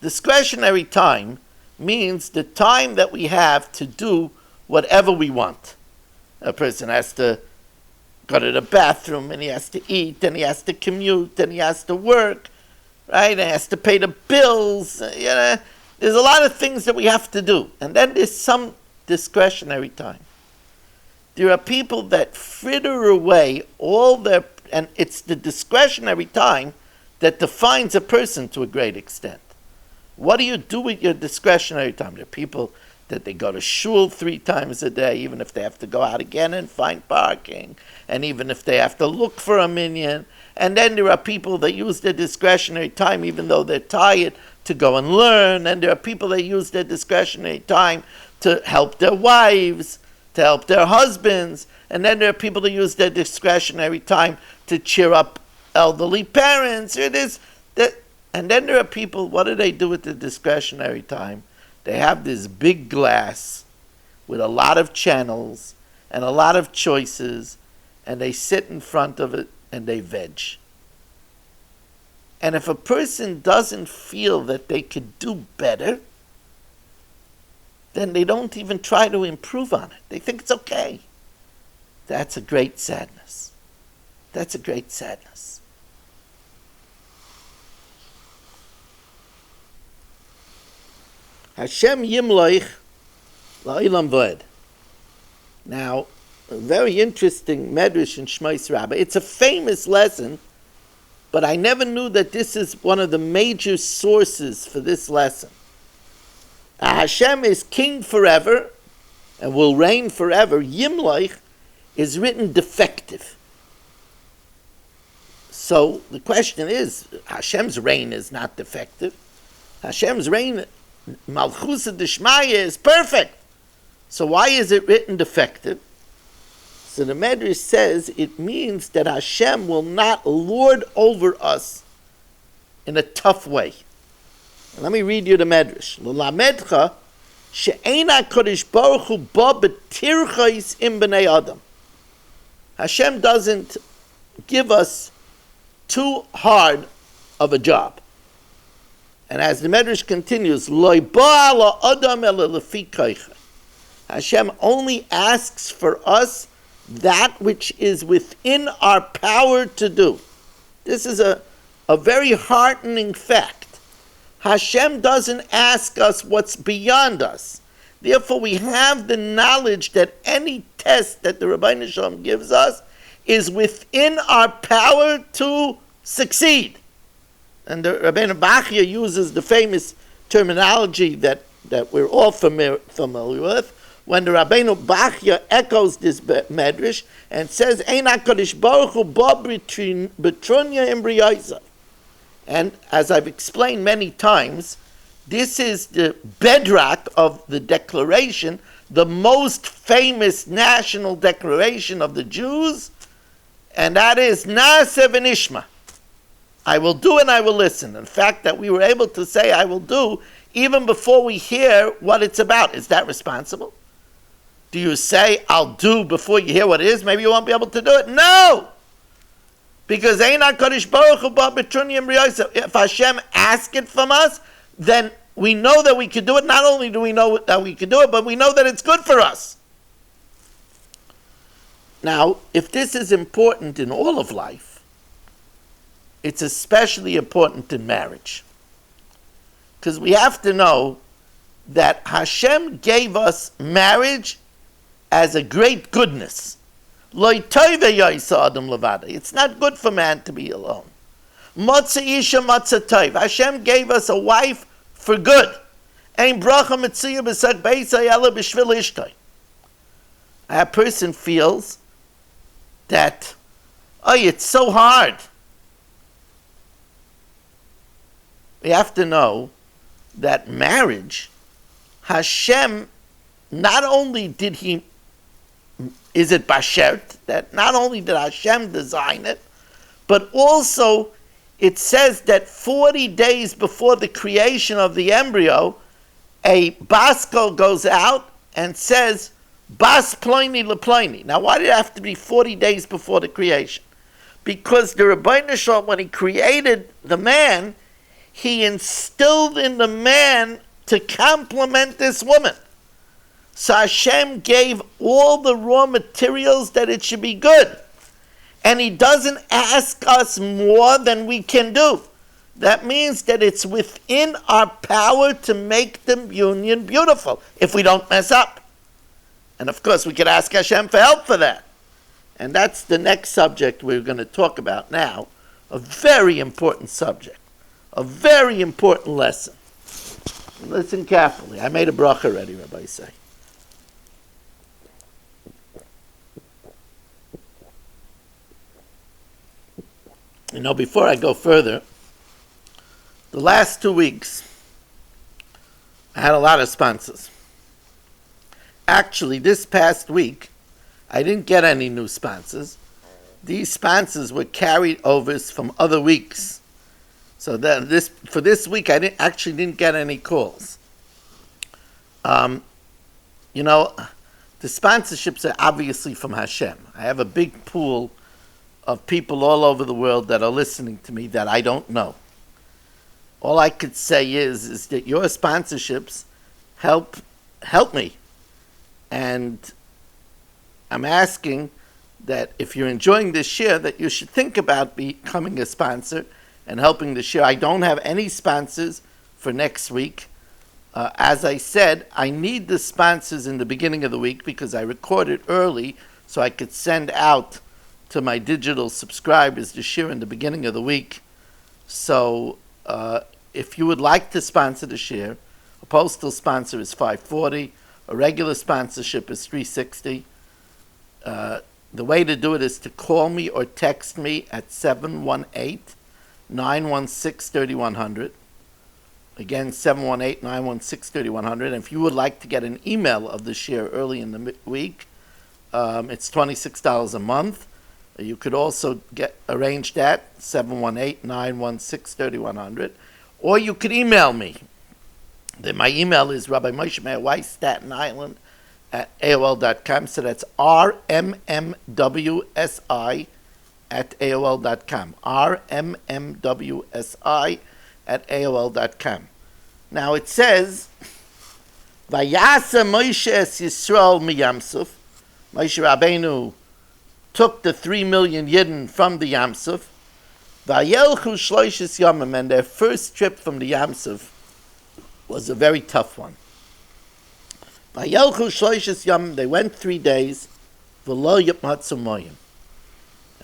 Discretionary time means the time that we have to do whatever we want. A person has to go to the bathroom and he has to eat and he has to commute and he has to work, right? And he has to pay the bills. You know, there's a lot of things that we have to do. And then there's some discretionary time. There are people that fritter away all their, and it's the discretionary time that defines a person to a great extent. What do you do with your discretionary time? There are people that they go to shul 3 times a day, even if they have to go out again and find parking, and even if they have to look for a minyan. And then there are people that use their discretionary time, even though they're tired, to go and learn. And there are people that use their discretionary time to help their wives. to help their husbands, and then there are people that use their discretionary time to cheer up elderly parents. It is that, and then there are people. What do they do with the discretionary time? They have this big glass with a lot of channels and a lot of choices, and they sit in front of it and they veg. And if a person doesn't feel that they could do better, then they don't even try to improve on it. They think it's okay. That's a great sadness. That's a great sadness. Hashem yimloich la'ilam v'ed. Now, a very interesting medrash in Shmos Rabbah. It's a famous lesson, but I never knew that this is one of the major sources for this lesson. Hashem is king forever and will reign forever. Yimloich is written defective. So the question is, Hashem's reign is not defective. Hashem's reign, Malchus D'Shmaya, is perfect. So why is it written defective? So the Medrash says it means that Hashem will not lord over us in a tough way. Let me read you the Medrash. L'lamedcha she'eina kodesh baruch hu ba b'tirchais im b'nei adam. Hashem doesn't give us too hard of a job. And as the Medrash continues, Lo ba adam ela lefi koicha. Hashem only asks for us that which is within our power to do. This is a very heartening fact. Hashem doesn't ask us what's beyond us. Therefore, we have the knowledge that any test that the Rabbeinu Shalom gives us is within our power to succeed. And the Rabbeinu Bachya uses the famous terminology that we're all familiar with, when the Rabbeinu Bachya echoes this medrash and says, Ein HaKadosh Baruch Hu ba b'trunya im briyasa. And as I've explained many times, this is the bedrock of the declaration, the most famous national declaration of the Jews, and that is Na'aseh v'nishma. I will do and I will listen. In fact, that we were able to say I will do even before we hear what it's about. Is that responsible? Do you say I'll do before you hear what it is? Maybe you won't be able to do it. No! Because if Hashem asks it from us, then we know that we can do it. Not only do we know that we can do it, but we know that it's good for us. Now, if this is important in all of life, it's especially important in marriage. Because we have to know that Hashem gave us marriage as a great goodness. It's not good for man to be alone. Hashem gave us a wife for good. A person feels that, it's so hard. We have to know that marriage, Hashem, not only did he, is it bashert, that not only did Hashem design it, but also it says that 40 days before the creation of the embryo, a basko goes out and says, Bas ploini leploini. Now, why did it have to be 40 days before the creation? Because the Rebbeinu Shalom, when he created the man, he instilled in the man to complement this woman. So Hashem gave all the raw materials that it should be good. And he doesn't ask us more than we can do. That means that it's within our power to make the union beautiful if we don't mess up. And of course, we could ask Hashem for help for that. And that's the next subject we're going to talk about now. A very important subject. A very important lesson. Listen carefully. I made a bracha already, Rabbi say. You know, before I go further, the last 2 weeks, I had a lot of sponsors. Actually, this past week, I didn't get any new sponsors. These sponsors were carried overs from other weeks. So for this week, I didn't get any calls. The sponsorships are obviously from Hashem. I have a big pool of people all over the world that are listening to me that I don't know. All I could say is that your sponsorships help me. And I'm asking that if you're enjoying this share, that you should think about becoming a sponsor and helping the share. I don't have any sponsors for next week. As I said, I need the sponsors in the beginning of the week because I recorded early so I could send out to my digital subscribers the share in the beginning of the week. So if you would like to sponsor the share, a postal sponsor is $540, a regular sponsorship is $360. The way to do it is to call me or text me at 718-916-3100. Again, 718-916-3100. And if you would like to get an email of the share early in the week, it's $26 a month. You could also arrange that, 718-916-3100. Or you could email me. My email is Rabbi Moshe Meir Weiss, Staten Island, at AOL.com. So that's RMMWSI at AOL.com. RMMWSI at AOL.com. Now it says, Vayasa Moshe es Yisrael miyamsuf. Moshe Rabbeinu took the 3 million Yidden from the Yamsuf. Vayelchu shloishes yomim, and their first trip from the Yamsuf was a very tough one. Vayelchu shloishes yomim, they went 3 days. V'lo yipmatzu moyim.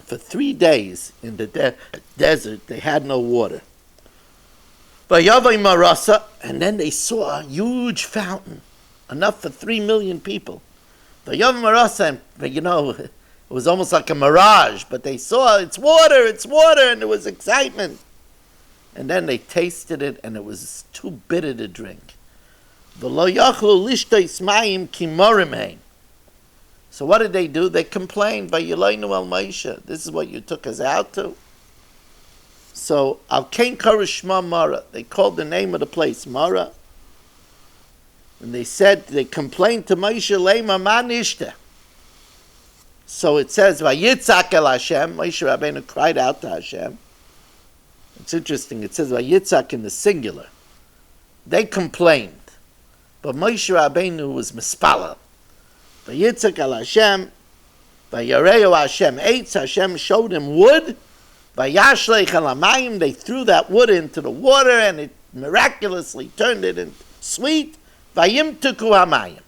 For 3 days in the desert, they had no water. Vayavay marasa, and then they saw a huge fountain, enough for 3 million people. Vayavay marasa, and it was almost like a mirage, but they saw it's water, and there was excitement. And then they tasted it, and it was too bitter to drink. V'lo yachlu lishtais mayim ki morim hein. So what did they do? They complained, Vayileinu el Moshe, this is what you took us out to? So, Al Kain Karishma Mara, they called the name of the place Mara. And they complained to Moshe, Lema man ishta. So it says, Vayitzak el Hashem, Moshe Rabbeinu cried out to Hashem. It's interesting, it says Vayitzak in the singular. They complained. But Moshe Rabbeinu was mispalel. Vayitzak el Hashem, Vayareu Hashem eitz, Hashem showed him wood. Vayashleich el hamayim, they threw that wood into the water and it miraculously turned it into sweet. Vayimtuku hamayim.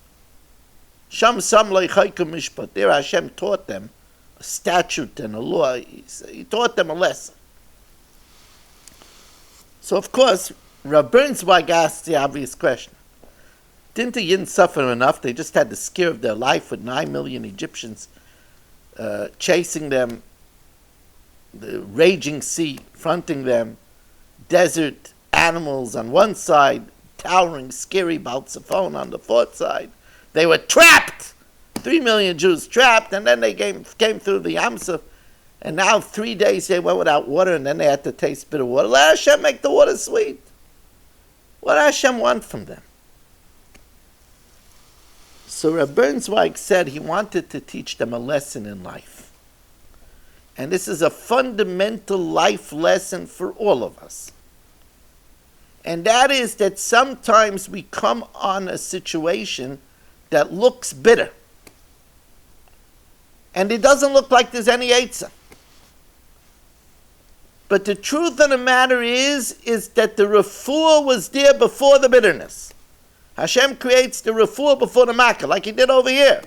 Sham sam leichayku mishpat. There Hashem taught them a statute and a law. He taught them a lesson. So of course, Rav Bernsweig asked the obvious question. Didn't the Yidden suffer enough? They just had the scare of their life with 9 million Egyptians chasing them, the raging sea fronting them, desert animals on one side, towering, scary Baltzafon on the fourth side. They were trapped! 3 million Jews trapped, and then they came through the Yamsuf, and now 3 days they went without water, and then they had to taste bitter water. Let Hashem make the water sweet. What does Hashem want from them? So Rav Bernsweig said he wanted to teach them a lesson in life. And this is a fundamental life lesson for all of us. And that is that sometimes we come on a situation that looks bitter. And it doesn't look like there's any eitzah. But the truth of the matter is that the refuah was there before the bitterness. Hashem creates the refuah before the makkah, like he did over here.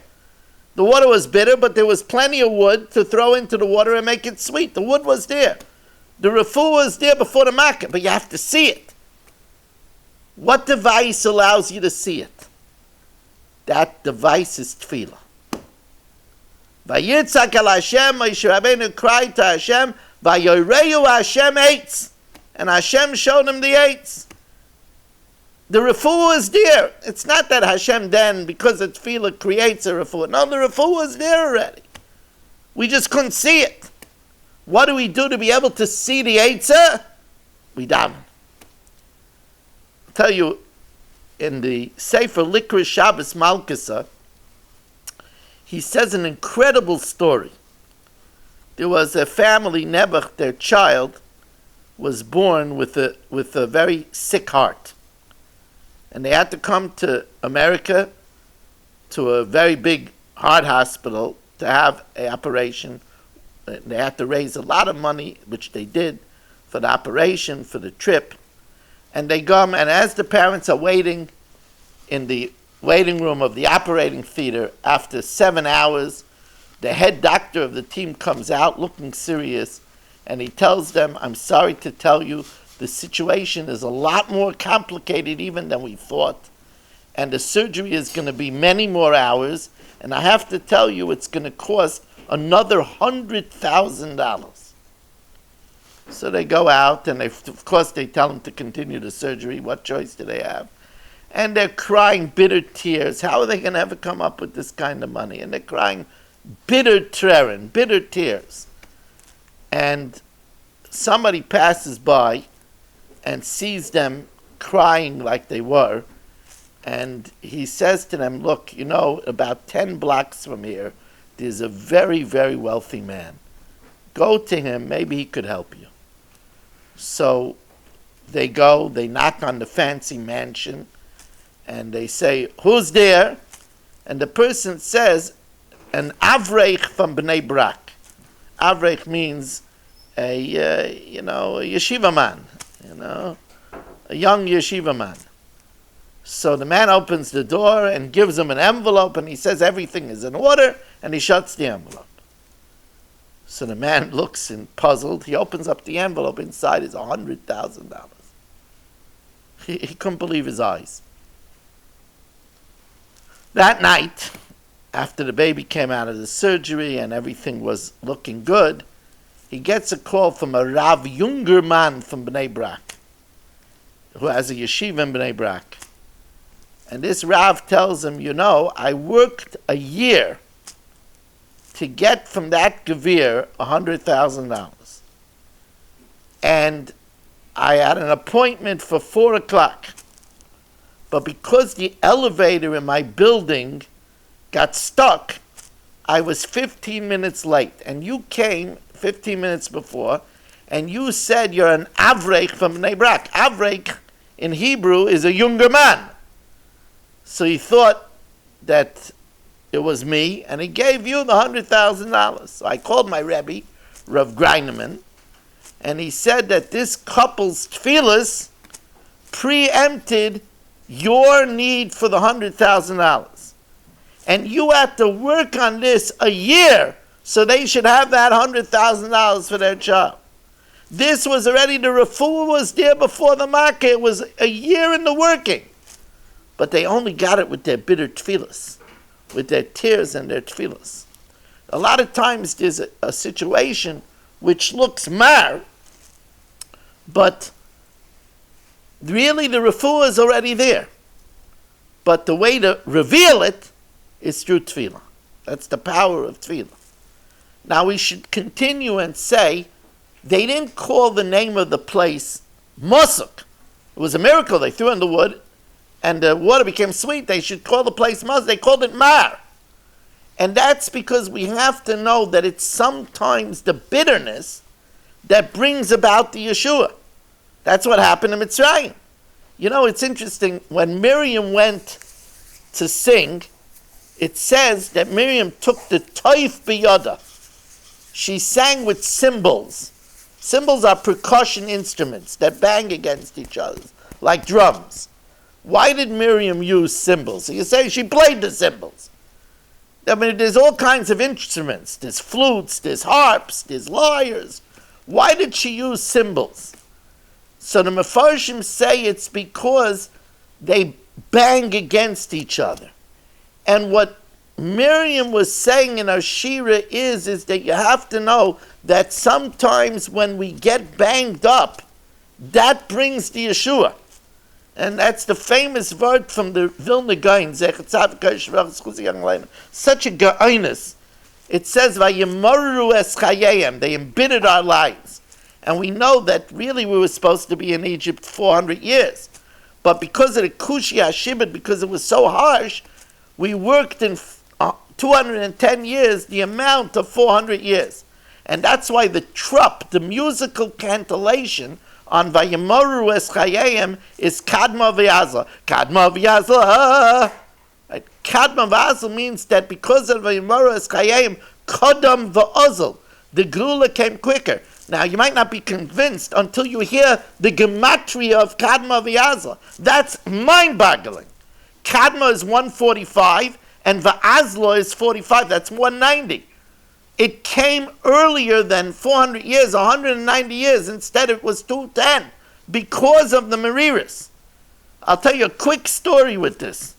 The water was bitter, but there was plenty of wood to throw into the water and make it sweet. The wood was there. The refuah was there before the makkah, but you have to see it. What device allows you to see it? That device is tefillah. Vayitzak el Hashem, Moshe Rabbeinu cried to Hashem, Vayoreyu Hashem eitz. And Hashem showed him the eitz. The refuah is there. It's not that Hashem then, because it's tefillah, creates a refuah. No, the refuah is there already. We just couldn't see it. What do we do to be able to see the Eitzah? We daven. I'll tell you, in the Sefer Likra Shabbos Malkasa, he says an incredible story. There was a family, Nebuch, their child, was born with a very sick heart. And they had to come to America to a very big heart hospital to have an operation. They had to raise a lot of money, which they did, for the operation, for the trip. And they come, and as the parents are waiting in the waiting room of the operating theater, after 7 hours, the head doctor of the team comes out looking serious, and he tells them, I'm sorry to tell you, the situation is a lot more complicated even than we thought, and the surgery is going to be many more hours, and I have to tell you it's going to cost another $100,000. So they go out, and of course they tell them to continue the surgery. What choice do they have? And they're crying bitter tears. How are they going to ever come up with this kind of money? And they're crying bitter tears. And somebody passes by and sees them crying like they were, and he says to them, look, you know, about 10 blocks from here, there's a very, very wealthy man. Go to him, maybe he could help you. So they go, they knock on the fancy mansion, and they say, who's there? And the person says, an Avreich from Bnei Brak. Avreich means a yeshiva man, a young yeshiva man. So the man opens the door and gives him an envelope, and he says everything is in order, and he shuts the envelope. So the man looks and puzzled. He opens up the envelope. Inside is $100,000. He couldn't believe his eyes. That night, after the baby came out of the surgery and everything was looking good, he gets a call from a Rav younger man from Bnei Brak, who has a yeshiva in Bnei Brak. And this Rav tells him, you know, I worked a year to get from that gevir $100,000. And I had an appointment for 4 o'clock. But because the elevator in my building got stuck, I was 15 minutes late. And you came 15 minutes before, and you said you're an Avreich from Bnei Brak. Avreich in Hebrew is a younger man. So he thought that it was me, and he gave you the $100,000. So I called my Rebbe, Rav Greineman, and he said that this couple's tefillas preempted your need for the $100,000. And you had to work on this a year so they should have that $100,000 for their child. This was already, the refuah was there before the market. It was a year in the working. But they only got it with their bitter tefillas, with their tears and their tefillas. A lot of times there's a situation which looks mar, but really the refuah is already there. But the way to reveal it is through tefillah. That's the power of tefillah. Now we should continue and say, they didn't call the name of the place Mosuk. It was a miracle. They threw in the wood and the water became sweet. They should call the place Mosuk. They called it Mar. And that's because we have to know that it's sometimes the bitterness that brings about the Yeshua. That's what happened in Mitzrayim. You know, it's interesting. When Miriam went to sing, it says that Miriam took the toif biyada. She sang with cymbals. Cymbals are percussion instruments that bang against each other, like drums. Why did Miriam use cymbals? So you say she played the cymbals. I mean, there's all kinds of instruments. There's flutes, there's harps, there's lyres. Why did she use cymbals? So the Mefarshim say it's because they bang against each other. And what Miriam was saying in her Shira is that you have to know that sometimes when we get banged up, that brings the Yeshua. And that's the famous word from the Vilna Gaon, such a ga'inus. It says, Vayimaru es chayayim, they embittered our lives. And we know that really we were supposed to be in Egypt 400 years. But because of the Kushi Hashibit, because it was so harsh, we worked in 210 years the amount of 400 years. And that's why the trup, the musical cantillation on Vayimaru es chayayim is Kadma v'Yazla. Kadma v'Yazla. Right? Kadma v'Yazla means that because of Vayimaru es chayayim, Kodam v'Ozl, the Geula came quicker. Now, you might not be convinced until you hear the gematria of Kadma v'Yazla. That's mind-boggling. Kadma is 145, and v'Azla is 45. That's 190. It came earlier than 400 years, 190 years. Instead, it was 210 because of the Meriris. I'll tell you a quick story with this.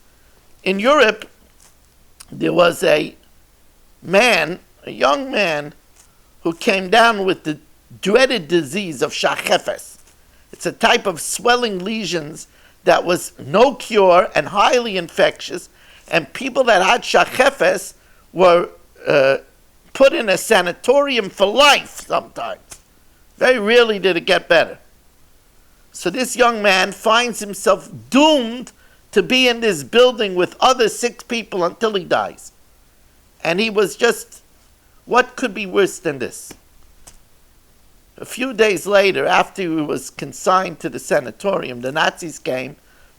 In Europe, there was a young man, who came down with the dreaded disease of shachefes. It's a type of swelling lesions that was no cure and highly infectious, and people that had shachefes were put in a sanatorium for life sometimes. Very rarely did it get better. So this young man finds himself doomed to be in this building with other 6 people until he dies. And he was just, what could be worse than this? A few days later, after he was consigned to the sanatorium, the Nazis came,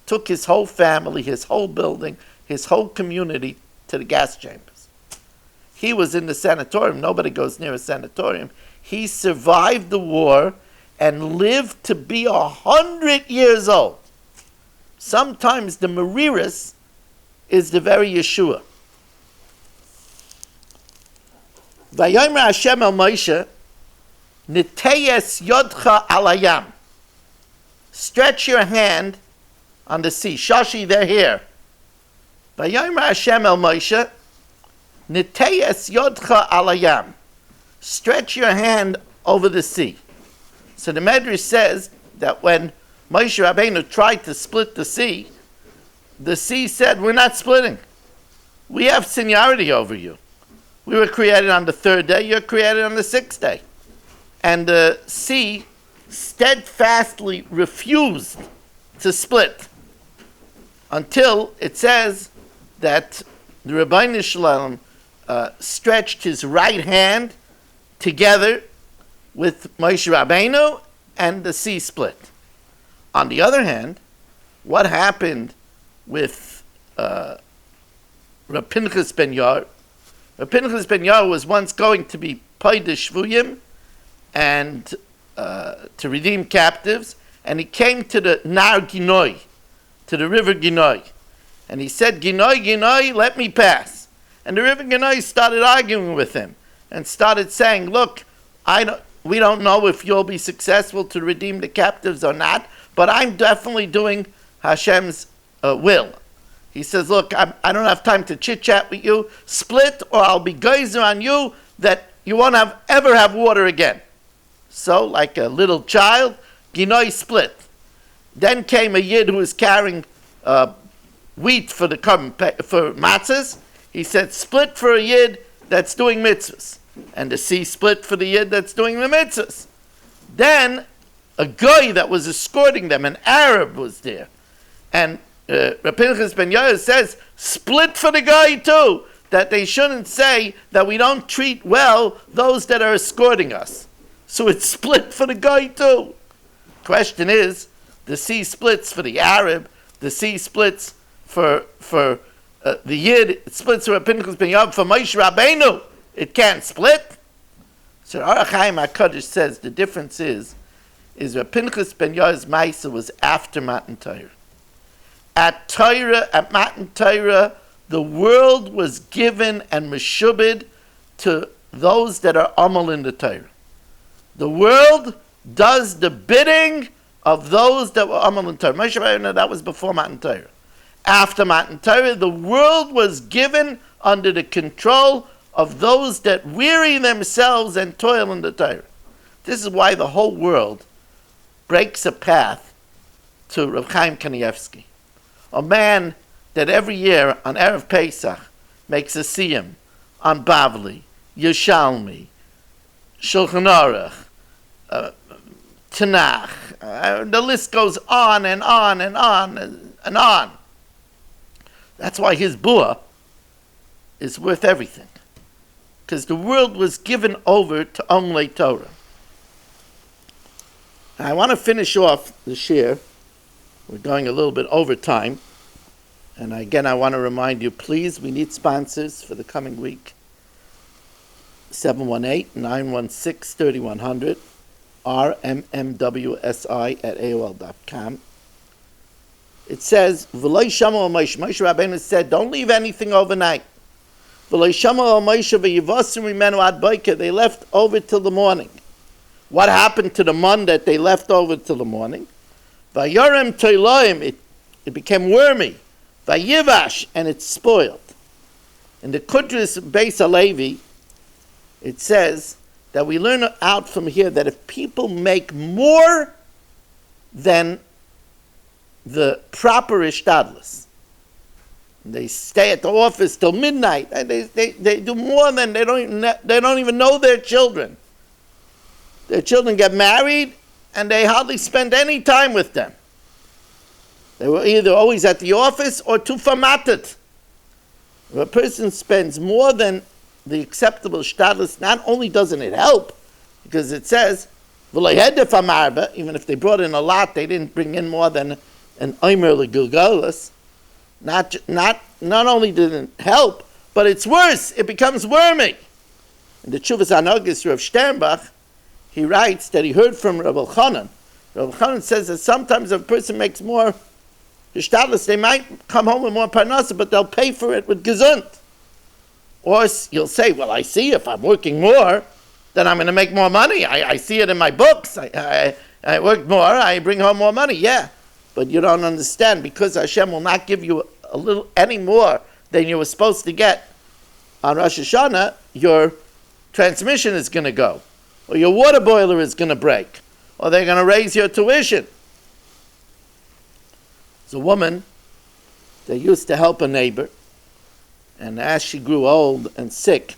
took his whole family, his whole building, his whole community to the gas chambers. He was in the sanatorium. Nobody goes near a sanatorium. He survived the war and lived to be 100 years old. Sometimes the Meriris is the very Yeshua. Vayomer Hashem el Moshe, Niteyes yodcha alayam. Stretch your hand on the sea. Shashi, they're here. Vayomer Hashem el Moshe, Niteyes yodcha alayam. Stretch your hand over the sea. So the Medrash says that when Moshe Rabbeinu tried to split the sea said, we're not splitting. We have seniority over you. We were created on the 3rd day, you're created on the 6th day. And the sea steadfastly refused to split until it says that the Rabbeinu Shalom stretched his right hand together with Moshe Rabbeinu and the sea split. On the other hand, what happened with Rav Pinchas ben Yair? Rav Pinchas ben Yair was once going to be Paidish Shvuyim and to redeem captives, and he came to the Nar Ginoi, to the river Ginoi, and he said, Ginoi, Ginoi, let me pass. And the river Ginoi started arguing with him and started saying, look, we don't know if you'll be successful to redeem the captives or not, but I'm definitely doing Hashem's will. He says, look, I don't have time to chit-chat with you. Split, or I'll be geyser on you that you won't ever have water again. So, like a little child, Ginoi split. Then came a Yid who was carrying wheat for matzahs. He said, split for a Yid that's doing mitzvahs. And the sea split for the Yid that's doing the mitzvahs. Then a guy that was escorting them, an Arab, was there. And Rav Pinchas ben Yair says, split for the guy too, that they shouldn't say that we don't treat well those that are escorting us. So it's split for the guy too. Question is, the sea splits for the Arab, the sea splits for the Yid, it splits for Rav Pinchas ben Yair, for Moshe Rabbeinu, it can't split. So Orach Chaim HaKadosh says the difference is Rav Pinchas ben Yair's Maisa was after Matan Torah. At Matan Torah, the world was given and meshubed to those that are amal in the Torah. The world does the bidding of those that were amal in Torah. Moshe Rabbeinu, that was before Matan Torah. After Matan Torah, the world was given under the control of those that weary themselves and toil in the Torah. This is why the whole world breaks a path to Rav Chaim Kanievsky, a man that every year on Erev Pesach makes a siyum on Bavli, Yerushalmi, Shulchan Aruch, Tanakh. The list goes on and on and on and on. That's why his bua is worth everything, because the world was given over to Omlei Torah. I want to finish off the shir. We're going a little bit over time. And again, I want to remind you, please, we need sponsors for the coming week. 718-916-3100, rmmwsi@aol.com. It says, V'loi shama Moshe Rabbeinu said, don't leave anything overnight. V'loi shama Moshe v'yivasim rimenu ad boker. They left over till the morning. What happened to the mun that they left over till the morning? Vayorem toiloim, it became wormy. Vayivash, and it's spoiled. In the Kudris Beis Halevi, it says that we learn out from here that if people make more than the proper ishtadlus, they stay at the office till midnight, and they do more than they don't even know their children. Their children get married, and they hardly spend any time with them. They were either always at the office or too famatet. If a person spends more than the acceptable shtadlus, not only doesn't it help, because it says, even if they brought in a lot, they didn't bring in more than an omer legilgalas. Not only didn't it help, but it's worse. It becomes wormy. In the Tshuvas Anogis, Rav Sternbach, he writes that he heard from Rav Elchanan. Rav Elchanan says that sometimes if a person makes more hishtadlus, they might come home with more parnasa, but they'll pay for it with gesund. Or you'll say, well, I see if I'm working more, then I'm going to make more money. I see it in my books. I work more, I bring home more money. Yeah, but you don't understand, because Hashem will not give you a little any more than you were supposed to get on Rosh Hashanah. Your transmission is going to go, or your water boiler is going to break, or they're going to raise your tuition. There's a woman that used to help a neighbor, and as she grew old and sick,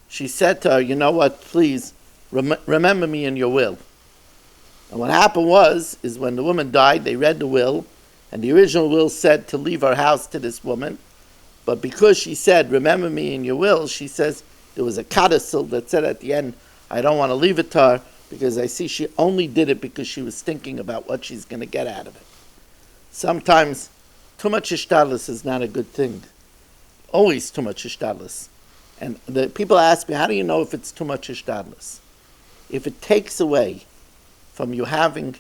she said to her, you know what, please, remember me in your will. And what happened is when the woman died, they read the will, and the original will said to leave her house to this woman, but because she said, remember me in your will, she says, there was a codicil that said at the end, I don't want to leave it to her, because I see she only did it because she was thinking about what she's going to get out of it. Sometimes, too much ishtadlus is not a good thing. Always too much ishtadlus. And the people ask me, how do you know if it's too much ishtadlus? If it takes away from you having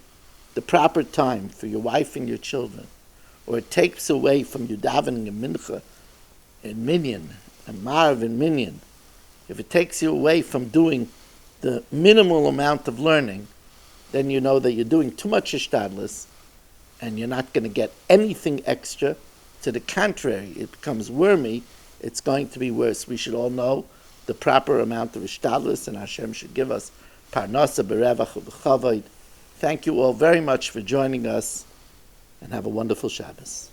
the proper time for your wife and your children, or it takes away from you davening a mincha and minyan, and marv and minyan, if it takes you away from doing the minimal amount of learning, then you know that you're doing too much ishtadlus, and you're not going to get anything extra. To the contrary, it becomes wormy. It's going to be worse. We should all know the proper amount of ishtadlus, and Hashem should give us parnasa berevach u'b'chavod. Thank you all very much for joining us, and have a wonderful Shabbos.